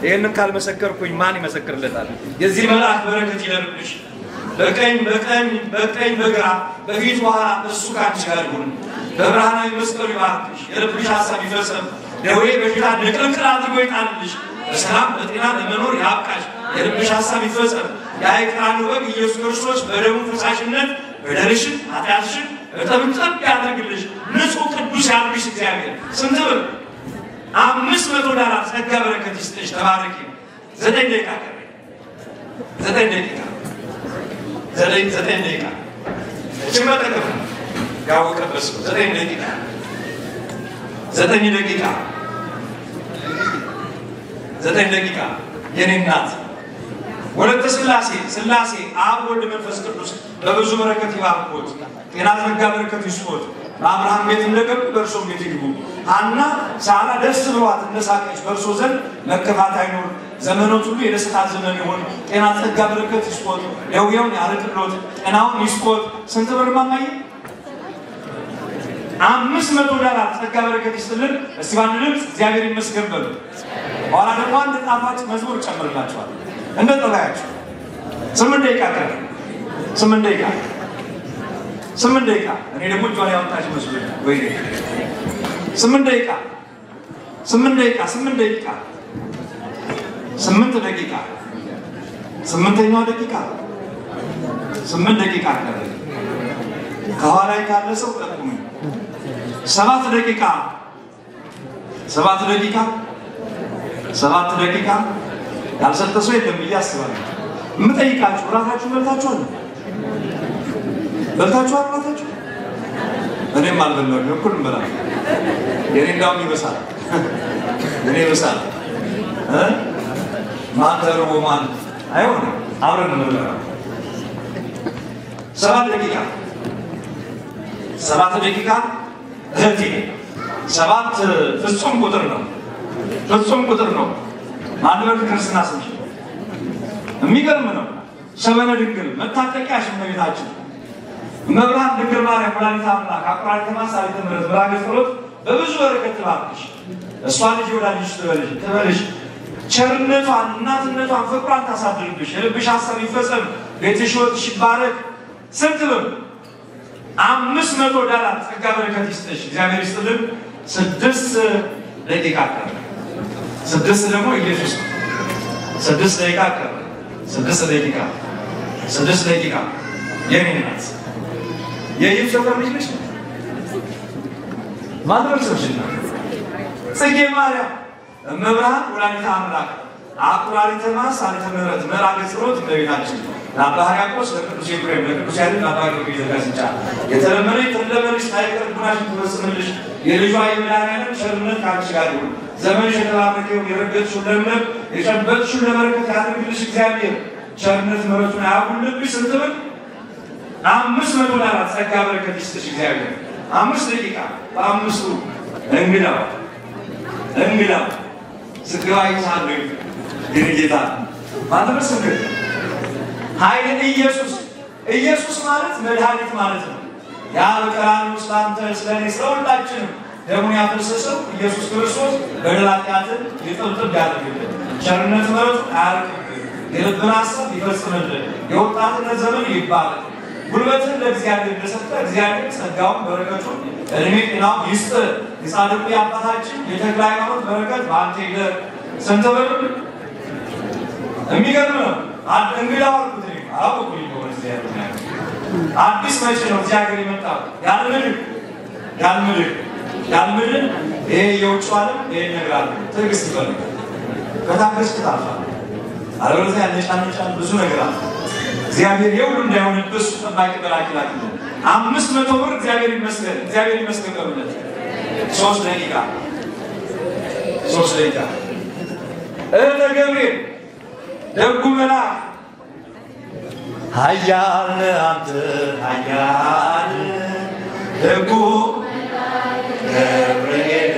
ይሄንን ካልመሰከርኩኝ ማን ይመሰክርለታል የዚህ መልአክ በረከት ይደርብሽ በቀኝ በግራ በፊት ኋላ እሱ ካንቺ ጋር ይሁን በብርሃናዊ መስቀሉ ይባርክሽ የልብሽ ሐሳብ ይፈጸም ደዌ በሽታ ንቅልቅል አድርጎ ይጣልልሽ በሰላም በጤና ለመኖር ያብቃሽ የልብሽ ሐሳብ ይፈጸም የአይቀራንዮ በግ ኢየሱስ ክርስቶስ በደሙ ፈሳሽነት በደልሽን ኃጢአትሽን በጠብጠብ ያድርግልሽ ንጹህ ቅዱስ ያድርግሽ እግዚአብሔር ስንት ብር $500 ጸጋ በረከት ይስጥሽ ተባረኪ 9 ደቂቃ ችመጠቅም ያወቀበስ 9 ደቂቃ የኔ እናት ወለተ ስላሴ አብ ወልድ መንፈስ ቅዱስ በብዙ በረከት ይባርኩት ጤና ጸጋ በረከት ይስጡት በአብርሃም ቤት እንደገቡ በእርሶ ቤት ይግቡ ሐና ሳራ ደስ ብሏት እንደሳቀች በእርሶ ዘንድ መከፋት አይኖር ዘመኖት ሁሉ የደስታ ዘመን ይሁን ጤና ጸጋ በረከት ይስጡት ደዌውን ያርቅሎት ጤናውን ይስጡት ስንት ብር ማማዬ $500 ጸጋ በረከት ይስጥልን እስቲ ባንድ ድምፅ እግዚአብሔር ይመስገን በሉ ኋላ ደግሞ አንድ ጣፋጭ መዝሙር ጨምርላችኋል እንደ ጠባያችሁ 8 ደቂቃ ቀረ 8 ደቂቃ እኔ ደግሞ ጆሮ ያወጣች መስሎኝ ወይ 8 ደቂቃ 8 ደቂቃ 8ኛው ደቂቃ 8 ደቂቃ ቀረ ከኋላ ካለ ሰው ጠቁሙ 7 ደቂቃ 7 ደቂቃ 7 ደቂቃ ያልሰጠ ሰው የለም ብዬ አስባለሁ። የምጠይቃችሁ ራሳችሁ በልታችኋል? በልታችኋል ራሳችሁ? እኔም አልበላሁም። እኩል እንበላለን። የኔ እንዳውም ይበሳል። የኔ ይበሳል። ማን ተርቦ ማን አይሆንም። አብረን እንበላለን። 7 ደቂቃ 7 ደቂቃ እህቴ 7 ፍጹም ቁጥር ነው። ፍጹም ቁጥር ነው። ማንበብ ክርስትና ስንሽ የሚገርም ነው። ሰበነ ድንግል መታጠቂያሽ እመቤታችን መብርሃን ድንግል ማርያም ወላዲተ አምላክ አቁራሪተ ማሳሊተ ምሕረት ብራገ ጸሎት በብዙ በረከት ትባርክሽ። እሷ ልጅ ወዳጅሽ ትበልሽ። ቸርነቷን እናትነቷን ፍቅሯን ታሳድርብሽ። የልብሽ ሀሳብ ይፈጸም። ቤትሽ ወጥሽ ይባረክ። ስንት ብር? $500 ጸጋ በረከት ይስጥሽ። እግዚአብሔር ይስጥልን። 6 ደቂቃ ቀረ። 6 ደግሞ ኢየሱስ 6 ደቂቃ ቀረ። 6 ደቂቃ 6 ደቂቃ የኔ ናት። የኢየሱስ ልጅ ነች። ማድረግ ሰውሽና ጽጌ ማርያም እመብርሃን ወላዲተ አምላክ አቁራሪተ ማሳሊተ ምሕረት ምዕራገ ጸሎት እመቤታችን ለአባ ሕርያቆስ ለቅዱስ ኤፍሬም ለቅዱስ ያሬድ ለአባ ጊዮርጊስ ዘጋስጫ የተለመነች ተለመነች ታይቀር ጉናሽን ትፈጽምልሽ። የልጇ የመድኃኒዓለም ቸርነት ከአንቺ ጋር ይሁን። ዘመንሽ የተባረከ ይሁን። የረገጥሽው ለምለም የጨበጥሽው ለበረከት ያድርግልሽ። እግዚአብሔር ቸርነት ምሕረቱን ያጉልብሽ። ስንት ብር? $500 ጸጋ በረከት ይስጥሽ እግዚአብሔር። 5 ደቂቃ በአምስቱ እንግዳው ስጋዋ ይሳሉ ጌታ ማለበ ስንት ኃይል ኢየሱስ ማለት መድኃኒት ማለት ነው። ያ በቀራንዮ ውስጥ አንተ ስለኔ ስለሁላችንም ደሙን ያፈሰሰው ኢየሱስ ክርስቶስ በደላትያትን ይጥልጥል ያደርግልን። ቸርነት ምሕረቱን አያርቅብን። የልብን ሀሳብ ይፈጽምልን። የወጣትነት ዘመን ይባረክ። ጉልበትን ለእግዚአብሔር እንደሰጠ እግዚአብሔር ጸጋውን በረከቱን እድሜ ጤናውን ይስጥ። የጻድቁ የአባታችን የተክለ ሃይማኖት በረከት በአንተ ይደር። ስንት ብር? የሚገርም ነው። እንግዳው አልኩት አላወኩኝ በሆነ እግዚአብሔር አዲስ መቼ ነው እግዚአብሔር የመጣው? ያልምድር ይሄ የውጭ ዓለም ይሄ ነገር አለ። ትዕግስት ይፈልጋል። ከታገስክ ታልፋለህ። አለበለዚያ ያነጫነጫል ብዙ ነገር አለ። እግዚአብሔር የሁሉ እንዳይሆንብህ እሱ ጠባቂ መልአክ ይላክልህ። 500 ብር እግዚአብሔር ይመስገን በእውነት 3 ደቂቃ እህተ ገብርኤል ደጉ መልአክ ኃያል አንተ ኃያል ደጉ ገብርኤል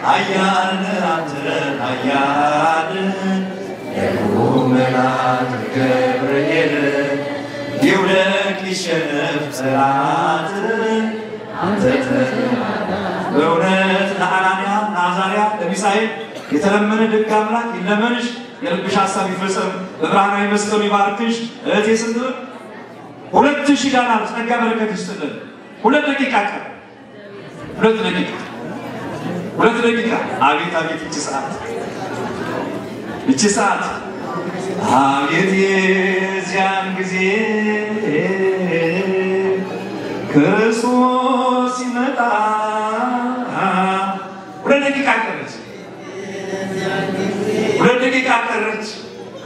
ኃያል አንተ ኃያል ደጉ መልአክ ገብርኤል ይውደቅ ይሸነፍ ጠላት አንተ በእውነት ለአናንያ ለአዛርያ ለሚሳኤል የተለመነ ደግ አምላክ ይለመንሽ። የልብሽ ሀሳብ ይፈጸም። በብርሃናዊ መስቀሉ ይባርክሽ። እህቴ ስንት ብር? $2000 ጸጋ በረከት ይስጥልን። 2 ደቂቃ ቀር 2 ደቂቃ አቤት ይቺ ሰዓት አቤት የዚያን ጊዜ ክርስቶስ ሲመጣ 2 ደቂቃ ቀረች።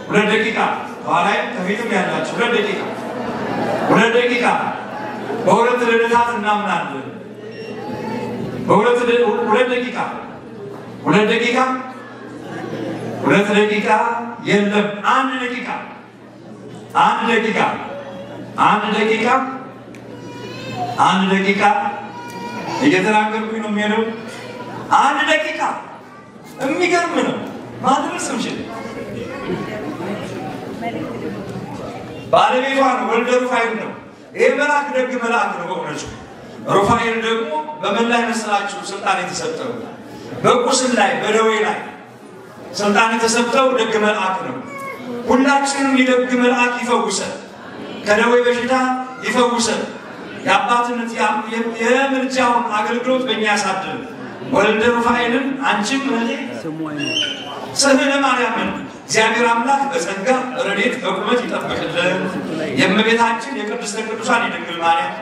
2 ደቂቃ በኋላ ከፊትም ያላችሁ 2 ደቂቃ በሁለት ልደታት እናምናለን። በሁለት ደቂቃ 2 ደቂቃ የለም 1 ደቂቃ እየተናገርኩኝ ነው የሚሄደው። 1 ደቂቃ የሚገርም ነው። ማድረስ እንችል ባለቤቷ ነው። ወልደ ሩፋኤል ነው። ይሄ መልአክ ደግ መልአክ ነው በእውነቱ። ሩፋኤል ደግሞ በመላ ይመስላችሁ ስልጣን የተሰጠው በቁስል ላይ በደዌ ላይ ስልጣን የተሰጠው ደግ መልአክ ነው። ሁላችንም የደግ መልአክ ይፈውሰን፣ ከደዌ በሽታ ይፈውሰን። የአባትነት የምልጃውን አገልግሎት በእኛ ያሳድር። ወልደ ሩፋኤልን አንቺም እህቴ ስምህነ ማርያምን እግዚአብሔር አምላክ በጸጋ ረድኤት በቁመት ይጠብቅልን። የእመቤታችን የቅድስተ ቅዱሳን የድንግል ማርያም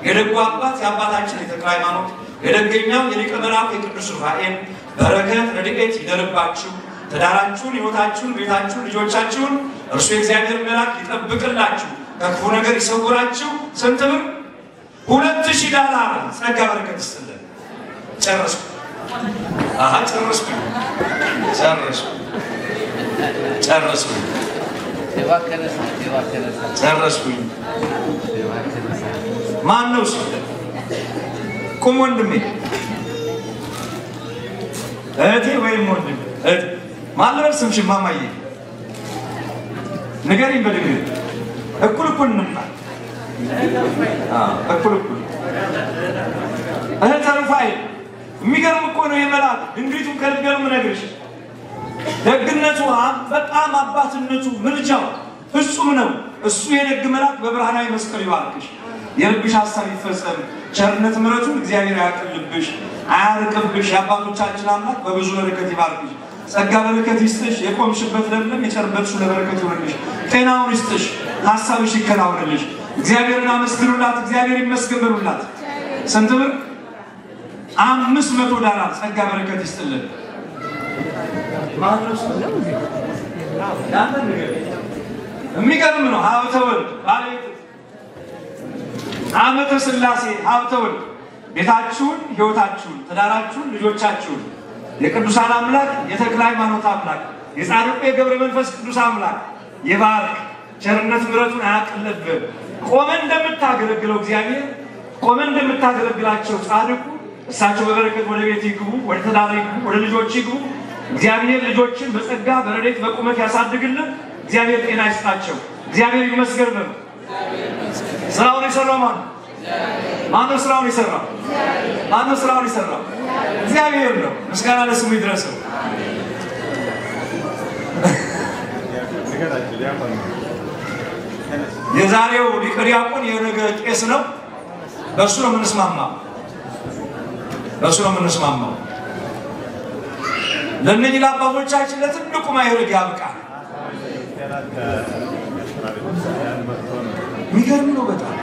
የደጉ አባት የአባታችን የተክለ ሃይማኖት የደገኛው የሊቀ መላእክት የቅዱስ ሩፋኤል በረከት ረድኤት ይደርባችሁ። ትዳራችሁን፣ ሕይወታችሁን፣ ቤታችሁን፣ ልጆቻችሁን እርሱ የእግዚአብሔር መልአክ ይጠብቅላችሁ፣ ከክፉ ነገር ይሰውራችሁ። ስንት ብር? $2000 ጸጋ በረከት ይስጥልን። ጨረስኩ። ጨረስኩኝ። ማን ነው እሱ? ቁም ወንድሜ፣ እህቴ ወይም ወንድሜ። ማን ልበል ስምሽን? ማማዬ ንገሪኝ በድንገት። እኩል እንምጣ። እኩል እህተ ሩፋኤል። የሚገርም እኮ ነው የመልአክ ድንግሊቱን ከልብ የምነግርሽ። ደግነቱ በጣም አባትነቱ ምልጃው ፍጹም ነው። እሱ የደግ መልአክ በብርሃናዊ መስቀል ይባርክሽ። የልብሽ ሐሳብ ይፈጸም። ቸርነት ምሕረቱን እግዚአብሔር ያቅልብሽ፣ አያርቅብሽ። የአባቶቻችን አምላክ በብዙ በረከት ይባርክሽ። ጸጋ በረከት ይስጥሽ። የቆምሽበት ለምለም የጨርበትሽ ለበረከት ይሆንልሽ። ጤናውን ይስጥሽ። ሐሳብሽ ይከናወንልሽ። እግዚአብሔርን አመስግኑላት። እግዚአብሔር ይመስገን በሉላት። ስንት ብር? $500 ጸጋ በረከት ይስጥልን። የሚገርም ነው። ሀብተ ወልድ ባለቤት ዓመተ ሥላሴ ሀብተ ወልድ ቤታችሁን፣ ሕይወታችሁን፣ ትዳራችሁን፣ ልጆቻችሁን የቅዱሳን አምላክ የተክለ ሃይማኖት አምላክ የጻድቁ የገብረ መንፈስ ቅዱስ አምላክ ይባርክ። ቸርነት ምሕረቱን አያቅልብህ። ቆመን እንደምታገለግለው እግዚአብሔር ቆመን እንደምታገለግላቸው ጻድቁ እሳቸው በበረከት ወደ ቤት ይግቡ፣ ወደ ትዳር ይግቡ፣ ወደ ልጆች ይግቡ። እግዚአብሔር ልጆችን በጸጋ በረድኤት በቁመት ያሳድግልን። እግዚአብሔር ጤና ይስጣቸው። እግዚአብሔር ይመስገን በሉ። ስራውን የሰራው ማን ነው? ማነው ስራውን የሰራው? ማነው ስራውን የሰራው? እግዚአብሔር ነው። ምስጋና ለስሙ ይድረሰው። የዛሬው ሊቀ ዲያቆን የነገ ቄስ ነው። በእሱ ነው የምንስማማው። ለእነኚህ ለአባቶቻችን ለትልቁ ማዕረግ ያብቃል። የሚገርም ነው በጣም።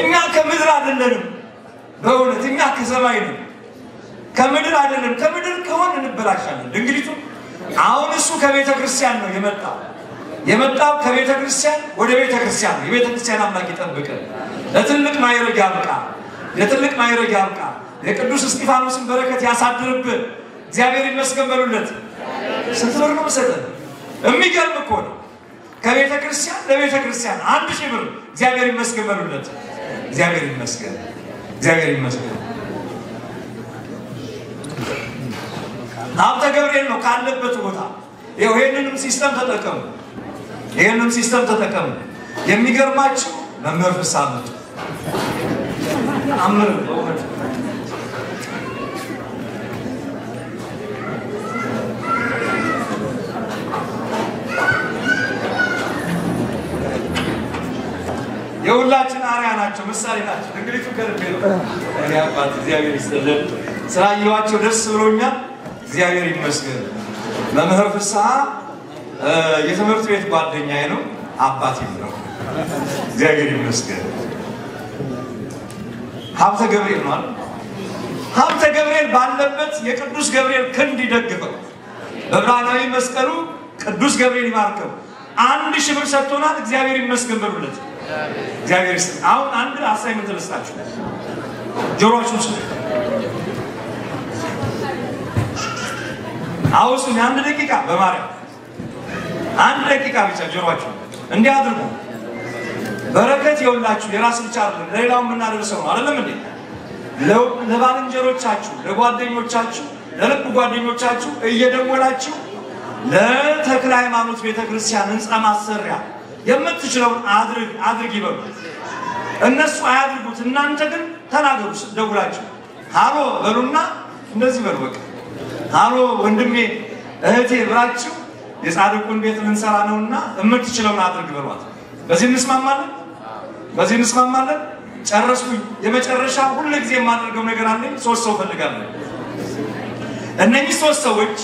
እኛ ከምድር አይደለንም፣ በእውነት እኛ ከሰማይ ነው። ከምድር አይደለም። ከምድር ከሆን እንበላሻለን። ድንግሊቱ አሁን እሱ ከቤተ ክርስቲያን ነው የመጣው ከቤተ ክርስቲያን ወደ ቤተ ክርስቲያን ነው። የቤተ ክርስቲያን አምላክ ይጠብቀን። ለትልቅ ማዕረግ ያብቃ። የቅዱስ እስጢፋኖስን በረከት ያሳድርብን። እግዚአብሔር ይመስገን በሉለት። ስንት ብር ነው መሰለህ? የሚገርም እኮ ነው። ከቤተ ክርስቲያን ለቤተ ክርስቲያን 1000 ብር። እግዚአብሔር ይመስገን በሉለት። እግዚአብሔር ይመስገን። ሀብተ ገብርኤል ነው ካለበት ቦታ። ይሄንንም ሲስተም ተጠቀሙ። የሚገርማችሁ መምህር ፍስሐ መጡ። አምር በእውነት የሁላችን አርአያ ናቸው፣ ምሳሌ ናቸው። እንግዲህ ከልቤ ነው አባት እግዚአብሔር ይስጥልን። ስላየኋቸው ደስ ብሎኛል። እግዚአብሔር ይመስገን። መምህር ፍስሐ የትምህርት ቤት ጓደኛዬ ነው፣ አባቴም ነው። እግዚአብሔር ይመስገን። ሀብተ ገብርኤል ነው አይደል? ሀብተ ገብርኤል ባለበት የቅዱስ ገብርኤል ክንድ ይደግፈው። በብርሃናዊ መስቀሉ ቅዱስ ገብርኤል ይባርከው። 1000 ብር ሰጥቶናል። እግዚአብሔር ይመስገን በሉለት። እግዚአብሔር ይመስገን። አሁን አንድ አሳይመንት ልስጣችሁ። ጆሮአችሁን ስጡ። አውሱኝ 1 ደቂቃ በማርያም 1 ደቂቃ ብቻ ጆሮአችሁን እንዲህ አድርጉ። በረከት ይውላችሁ። የራስ ብቻ አይደለም፣ ለሌላው የምናደርሰው ነው አይደለም እንዴ? ለባልንጀሮቻችሁ፣ ለጓደኞቻችሁ፣ ለልብ ጓደኞቻችሁ እየደወላችሁ ለተክለ ሃይማኖት ቤተክርስቲያን ህንፃ ማሰሪያ የምትችለውን አድርግ ይበሉ። እነሱ አያድርጉት፣ እናንተ ግን ተናገሩ። ደውላችሁ ሃሎ በሉና እንደዚህ በሉ። በቃ ሃሎ ወንድሜ እህቴ ብላችሁ የጻድቁን ቤት ልንሰራ ነውና የምትችለውን አድርግ በሏት። በዚህ እንስማማለን። ጨረስኩኝ። የመጨረሻ ሁሉ ጊዜ የማደርገው ነገር አለኝ። 3 ሰው ፈልጋለሁ። እነኚህ 3 ሰዎች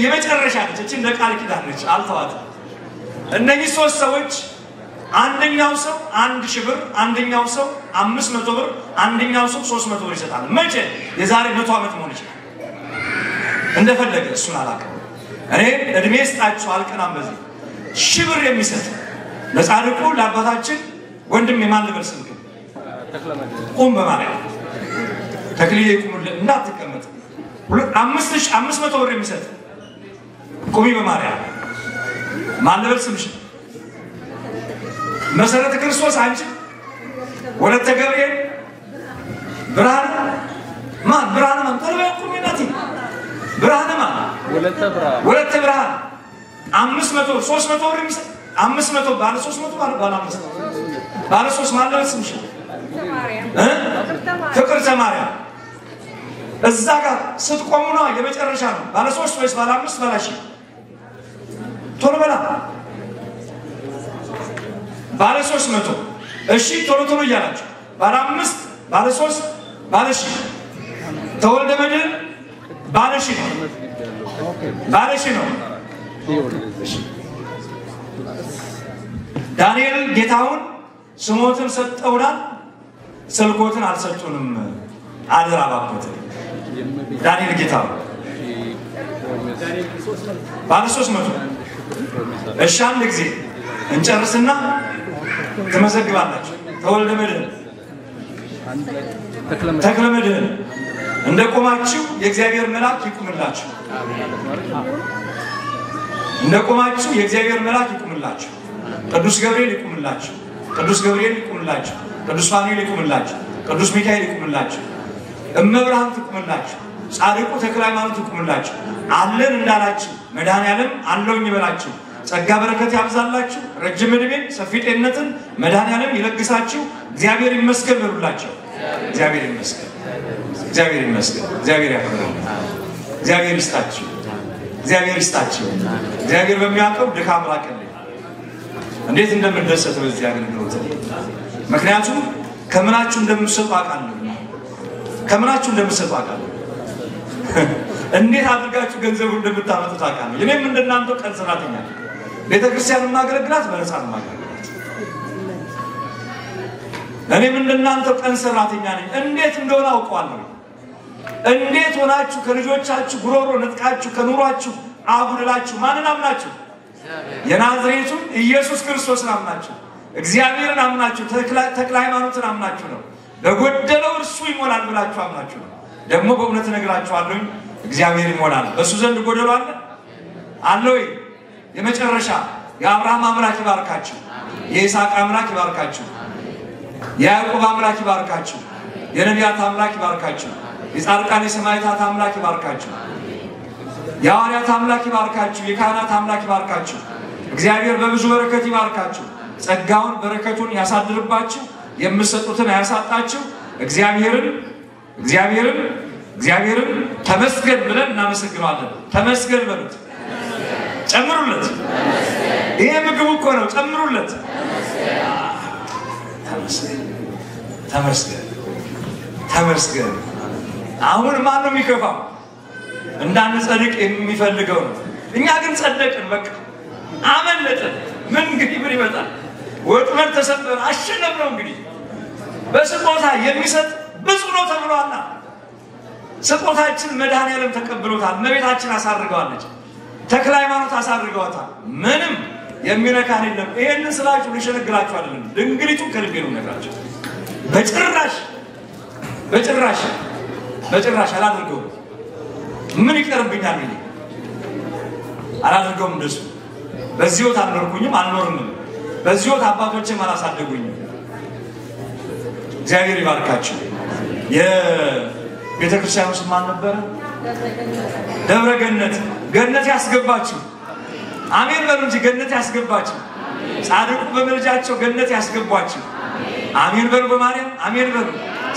የመጨረሻ ነች። እንደ ቃል ኪዳን ነች፣ አልተዋትም። እነኚህ 3 ሰዎች አንደኛው ሰው 1000 ብር፣ አንደኛው ሰው 500 ብር፣ አንደኛው ሰው 300 ብር ይሰጣል። መቼ? የዛሬ 100 ዓመት መሆን ይችላል። እንደፈለገ እሱን አላውቅም። እኔ እድሜ ስጣችሁ አልቀናም። በዚህ 1000 ብር የሚሰጥ ለጻድቁ ለአባታችን ወንድም የማን ልበል ስልክ ቁም በማርያም ተክልዬ ቁምልህ እንዳትቀመጥ 5500 ብር የሚሰጥ ቁሚ በማርያም ማን ልበል ስምሽ መሰረተ ክርስቶስ አንቺ ወለተ ገብርኤል ብርሃን ማን ብርሃን ማን ተለበ ቁሚናቲ ብርሃን ማን ወለተ ብርሃን 500 300 ብር የሚሰጥ 500 ባለ 300 ባለ 500 ባለ 3 ማን ልበል ስምሽ ፍቅርተ ማርያም እዛ ጋር ስትቆሙ ነው የመጨረሻ ነው። ባለ 3 ወይስ ባለ 5 ባለ 10 ቶሎ በላ ባለ 300 እሺ ቶሎ ቶሎ እያላችሁ ባለ 5 ባለ 3 ባለ 1000 ተወልደ መድኅን ባለ 1000 ነው ባለ 1000 ነው። ዳንኤል ጌታውን ስሞትን ሰጠውናል ስልኮትን አልሰጡንም አደራ ባኮት ዳንኤል ጌታው ባለ 300 እሺ አንድ ጊዜ እንጨርስና ተመዘግባላችሁ። ተወልደ መድኅን ተክለ መድኅን እንደቆማችሁ የእግዚአብሔር መልአክ ይቁምላችሁ። እንደቆማችሁ የእግዚአብሔር መልአክ ይቁምላችሁ። ቅዱስ ገብርኤል ይቁምላችሁ። ቅዱስ ገብርኤል ይቁምላችሁ። ቅዱስ ፋኑኤል ይቁምላችሁ። ቅዱስ ሚካኤል ይቁምላችሁ። እመብርሃን ትቁምላችሁ። ጻድቁ ተክለ ሃይማኖት ይቁምላችሁ። አለን እንዳላችሁ መድኃኔዓለም አለውኝ ይበላችሁ። ጸጋ በረከት ያብዛላችሁ። ረጅም ዕድሜ ሰፊ ጤንነትን መድኃኔዓለም ይለግሳችሁ። እግዚአብሔር ይመስገን በሉላቸው። እግዚአብሔር ይመስገን፣ እግዚአብሔር ይመስገን፣ እግዚአብሔር ያክብረን፣ እግዚአብሔር ይስጣችሁ፣ እግዚአብሔር ይስጣችሁ። እግዚአብሔር በሚያውቀው ድካም ራቀልኝ። እንዴት እንደምደሰት በዚህ አገልግሎት። ምክንያቱም ከምናችሁ እንደምትሰጡ አውቃለሁ። ከምናችሁ እንደምትሰጡ አውቃለሁ። እንዴት አድርጋችሁ ገንዘቡን እንደምታመጡት አውቃለሁ። እኔም እንደናንተው ቀን ሰራተኛ ነኝ። ቤተክርስቲያን ማገልግላት በነፃ ማገልግላት። እኔም እንደናንተው ቀን ሰራተኛ ነኝ። እንዴት እንደሆነ አውቀዋለሁ። እንዴት ሆናችሁ ከልጆቻችሁ ጉሮሮ ነጥቃችሁ ከኑሯችሁ አጉድላችሁ ማንን አምናችሁ? የናዝሬቱን ኢየሱስ ክርስቶስን አምናችሁ እግዚአብሔርን አምናችሁ ተክለ ሃይማኖትን አምናችሁ ነው። በጎደለው እርሱ ይሞላል ብላችሁ አምናችሁ ነው። ደግሞ በእውነት እነግራችኋለሁ እግዚአብሔር ይሞላል። በሱ ዘንድ ጎደሎ አለ አለ ወይ? የመጨረሻ የአብርሃም አምላክ ይባርካችሁ፣ የይስሐቅ አምላክ ይባርካችሁ፣ የያዕቆብ አምላክ ይባርካችሁ፣ የነቢያት አምላክ ይባርካችሁ፣ የጻድቃን የሰማዕታት አምላክ ይባርካችሁ፣ የሐዋርያት አምላክ ይባርካችሁ፣ የካህናት አምላክ ይባርካችሁ። እግዚአብሔር በብዙ በረከት ይባርካችሁ። ጸጋውን በረከቱን ያሳድርባችሁ። የምትሰጡትን አያሳጣችሁ። እግዚአብሔርን ተመስገን ብለን እናመሰግናለን። ተመስገን በሉት። ጨምሩለት። ይሄ ምግቡ እኮ ነው። ጨምሩለት። ተመስገን ተመስገን። አሁን ማን ነው የሚከፋው? እንዳንጸድቅ የሚፈልገው ነው። እኛ ግን ጸደቅን። በቃ አመለጠን። ምን እንግዲህ ምን ይመጣል? ወጥመድ ተሰበረ፣ አሸነፍ ነው። እንግዲህ በስጦታ የሚሰጥ ብዙ ነው ተብሏልና ስጦታችን መድኃኔዓለም ተቀብሎታል። እመቤታችን አሳርገዋለች። ተክለ ሃይማኖት አሳርገዋታል። ምንም የሚነካን የለም። ይሄንን ስላችሁ ልሸነግራችሁ አይደለም። ድንግሊቱ ከልቤ ነው ነግራችሁ። በጭራሽ አላደርገውም። ምን ይቀርብኛል? እንዴ አላደርገውም። እንደሱ በዚህ ወት አልኖርኩኝም አልኖርንም። በዚህ ወት አባቶቼም አላሳደጉኝም። እግዚአብሔር ይባርካችሁ። የቤተክርስቲያኑ ስም ማን ነበረ? ደብረ ገነት። ገነት ያስገባችሁ። አሜን በሉ እንጂ ገነት ያስገባችሁ። ጻድቁ በመልጃቸው ገነት ያስገባችሁ። አሜን በሉ በማርያም አሜን በሉ።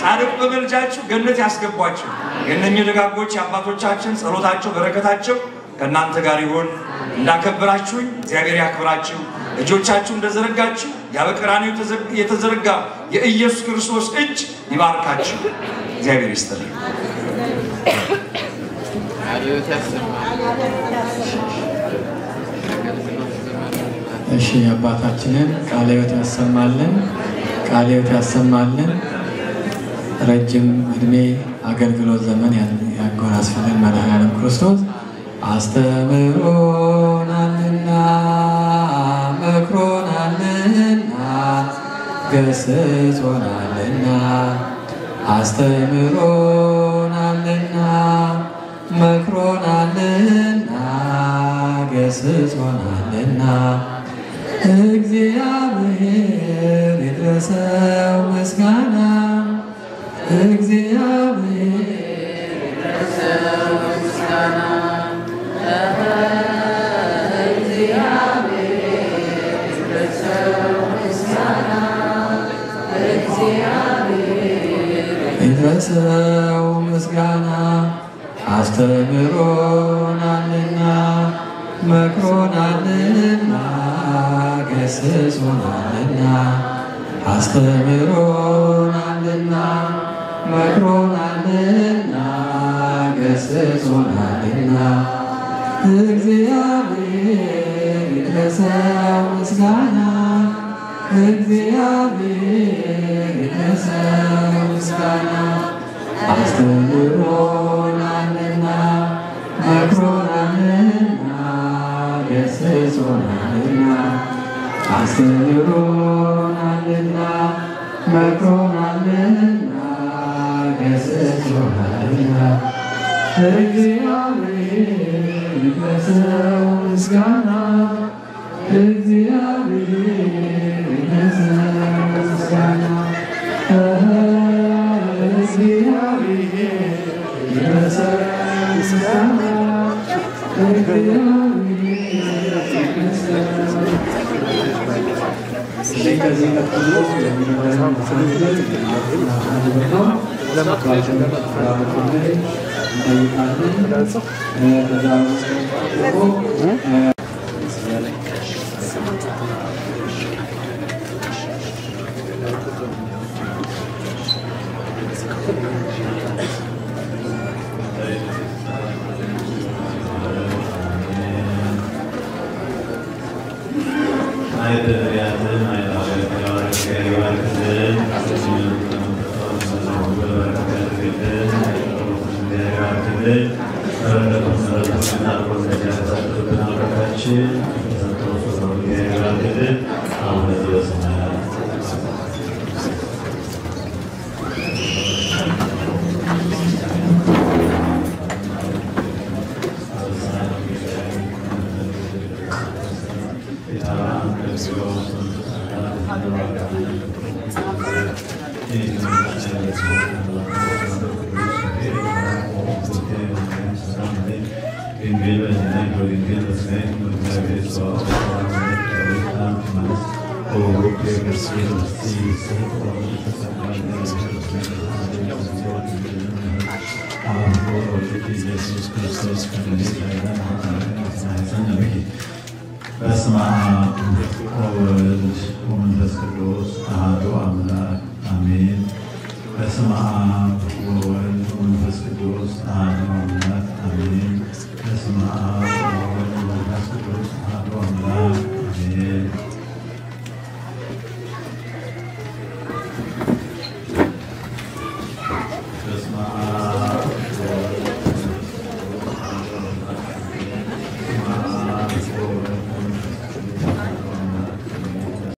ጻድቁ በመልጃቸው ገነት ያስገባችሁ። የእነኚህ ደጋጎች አባቶቻችን ጸሎታቸው በረከታቸው ከእናንተ ጋር ይሁን። እንዳከበራችሁኝ እግዚአብሔር ያክብራችሁ። እጆቻችሁ እንደዘረጋችሁ ያበቀራኒው የተዘረጋ የኢየሱስ ክርስቶስ እጅ ይባርካችሁ። እግዚአብሔር ይስጥልኝ። እሺ አባታችንን ቃለ ሕይወት ያሰማልን ረጅም እድሜ አገልግሎት ዘመን ያጎናጽፍልን መድኃኔዓለም ክርስቶስ አስተምሮናልና መክሮናልና ገስጾናልና አስተምሮናልና መክሮናልና ገስጾናልና እግዚአብሔር ይድረሰው ምስጋና እግዚአብሔር ይድረሰው ምስጋና ይድረሰው ምስጋና አስተምሮናልና መክሮናልና ገስጾናልና አስተምሮናልና መክሮናልና ገስጾናልና እግዚአብሔር ይድረሰው ምስጋና እግዚአብሔር ይድረሰው ምስጋና አስተምሮናልና መክሮናልና ገስጾናልና አስተምሮናልና መክሮናልና ገስጾናልና እግዚአብሔር ይድረሰው ምስጋና እግዚአብሔር ይድረሰው ምስጋና እግዚአብሔር ይድረሰው ምስጋና በስመ አብ ወወልድ ወመንፈስ ቅዱስ አሐዱ አምላክ አሜን። በስመ አብ ወወልድ ወመንፈስ ቅዱስ አሐዱ አምላክ አሜን። በስመ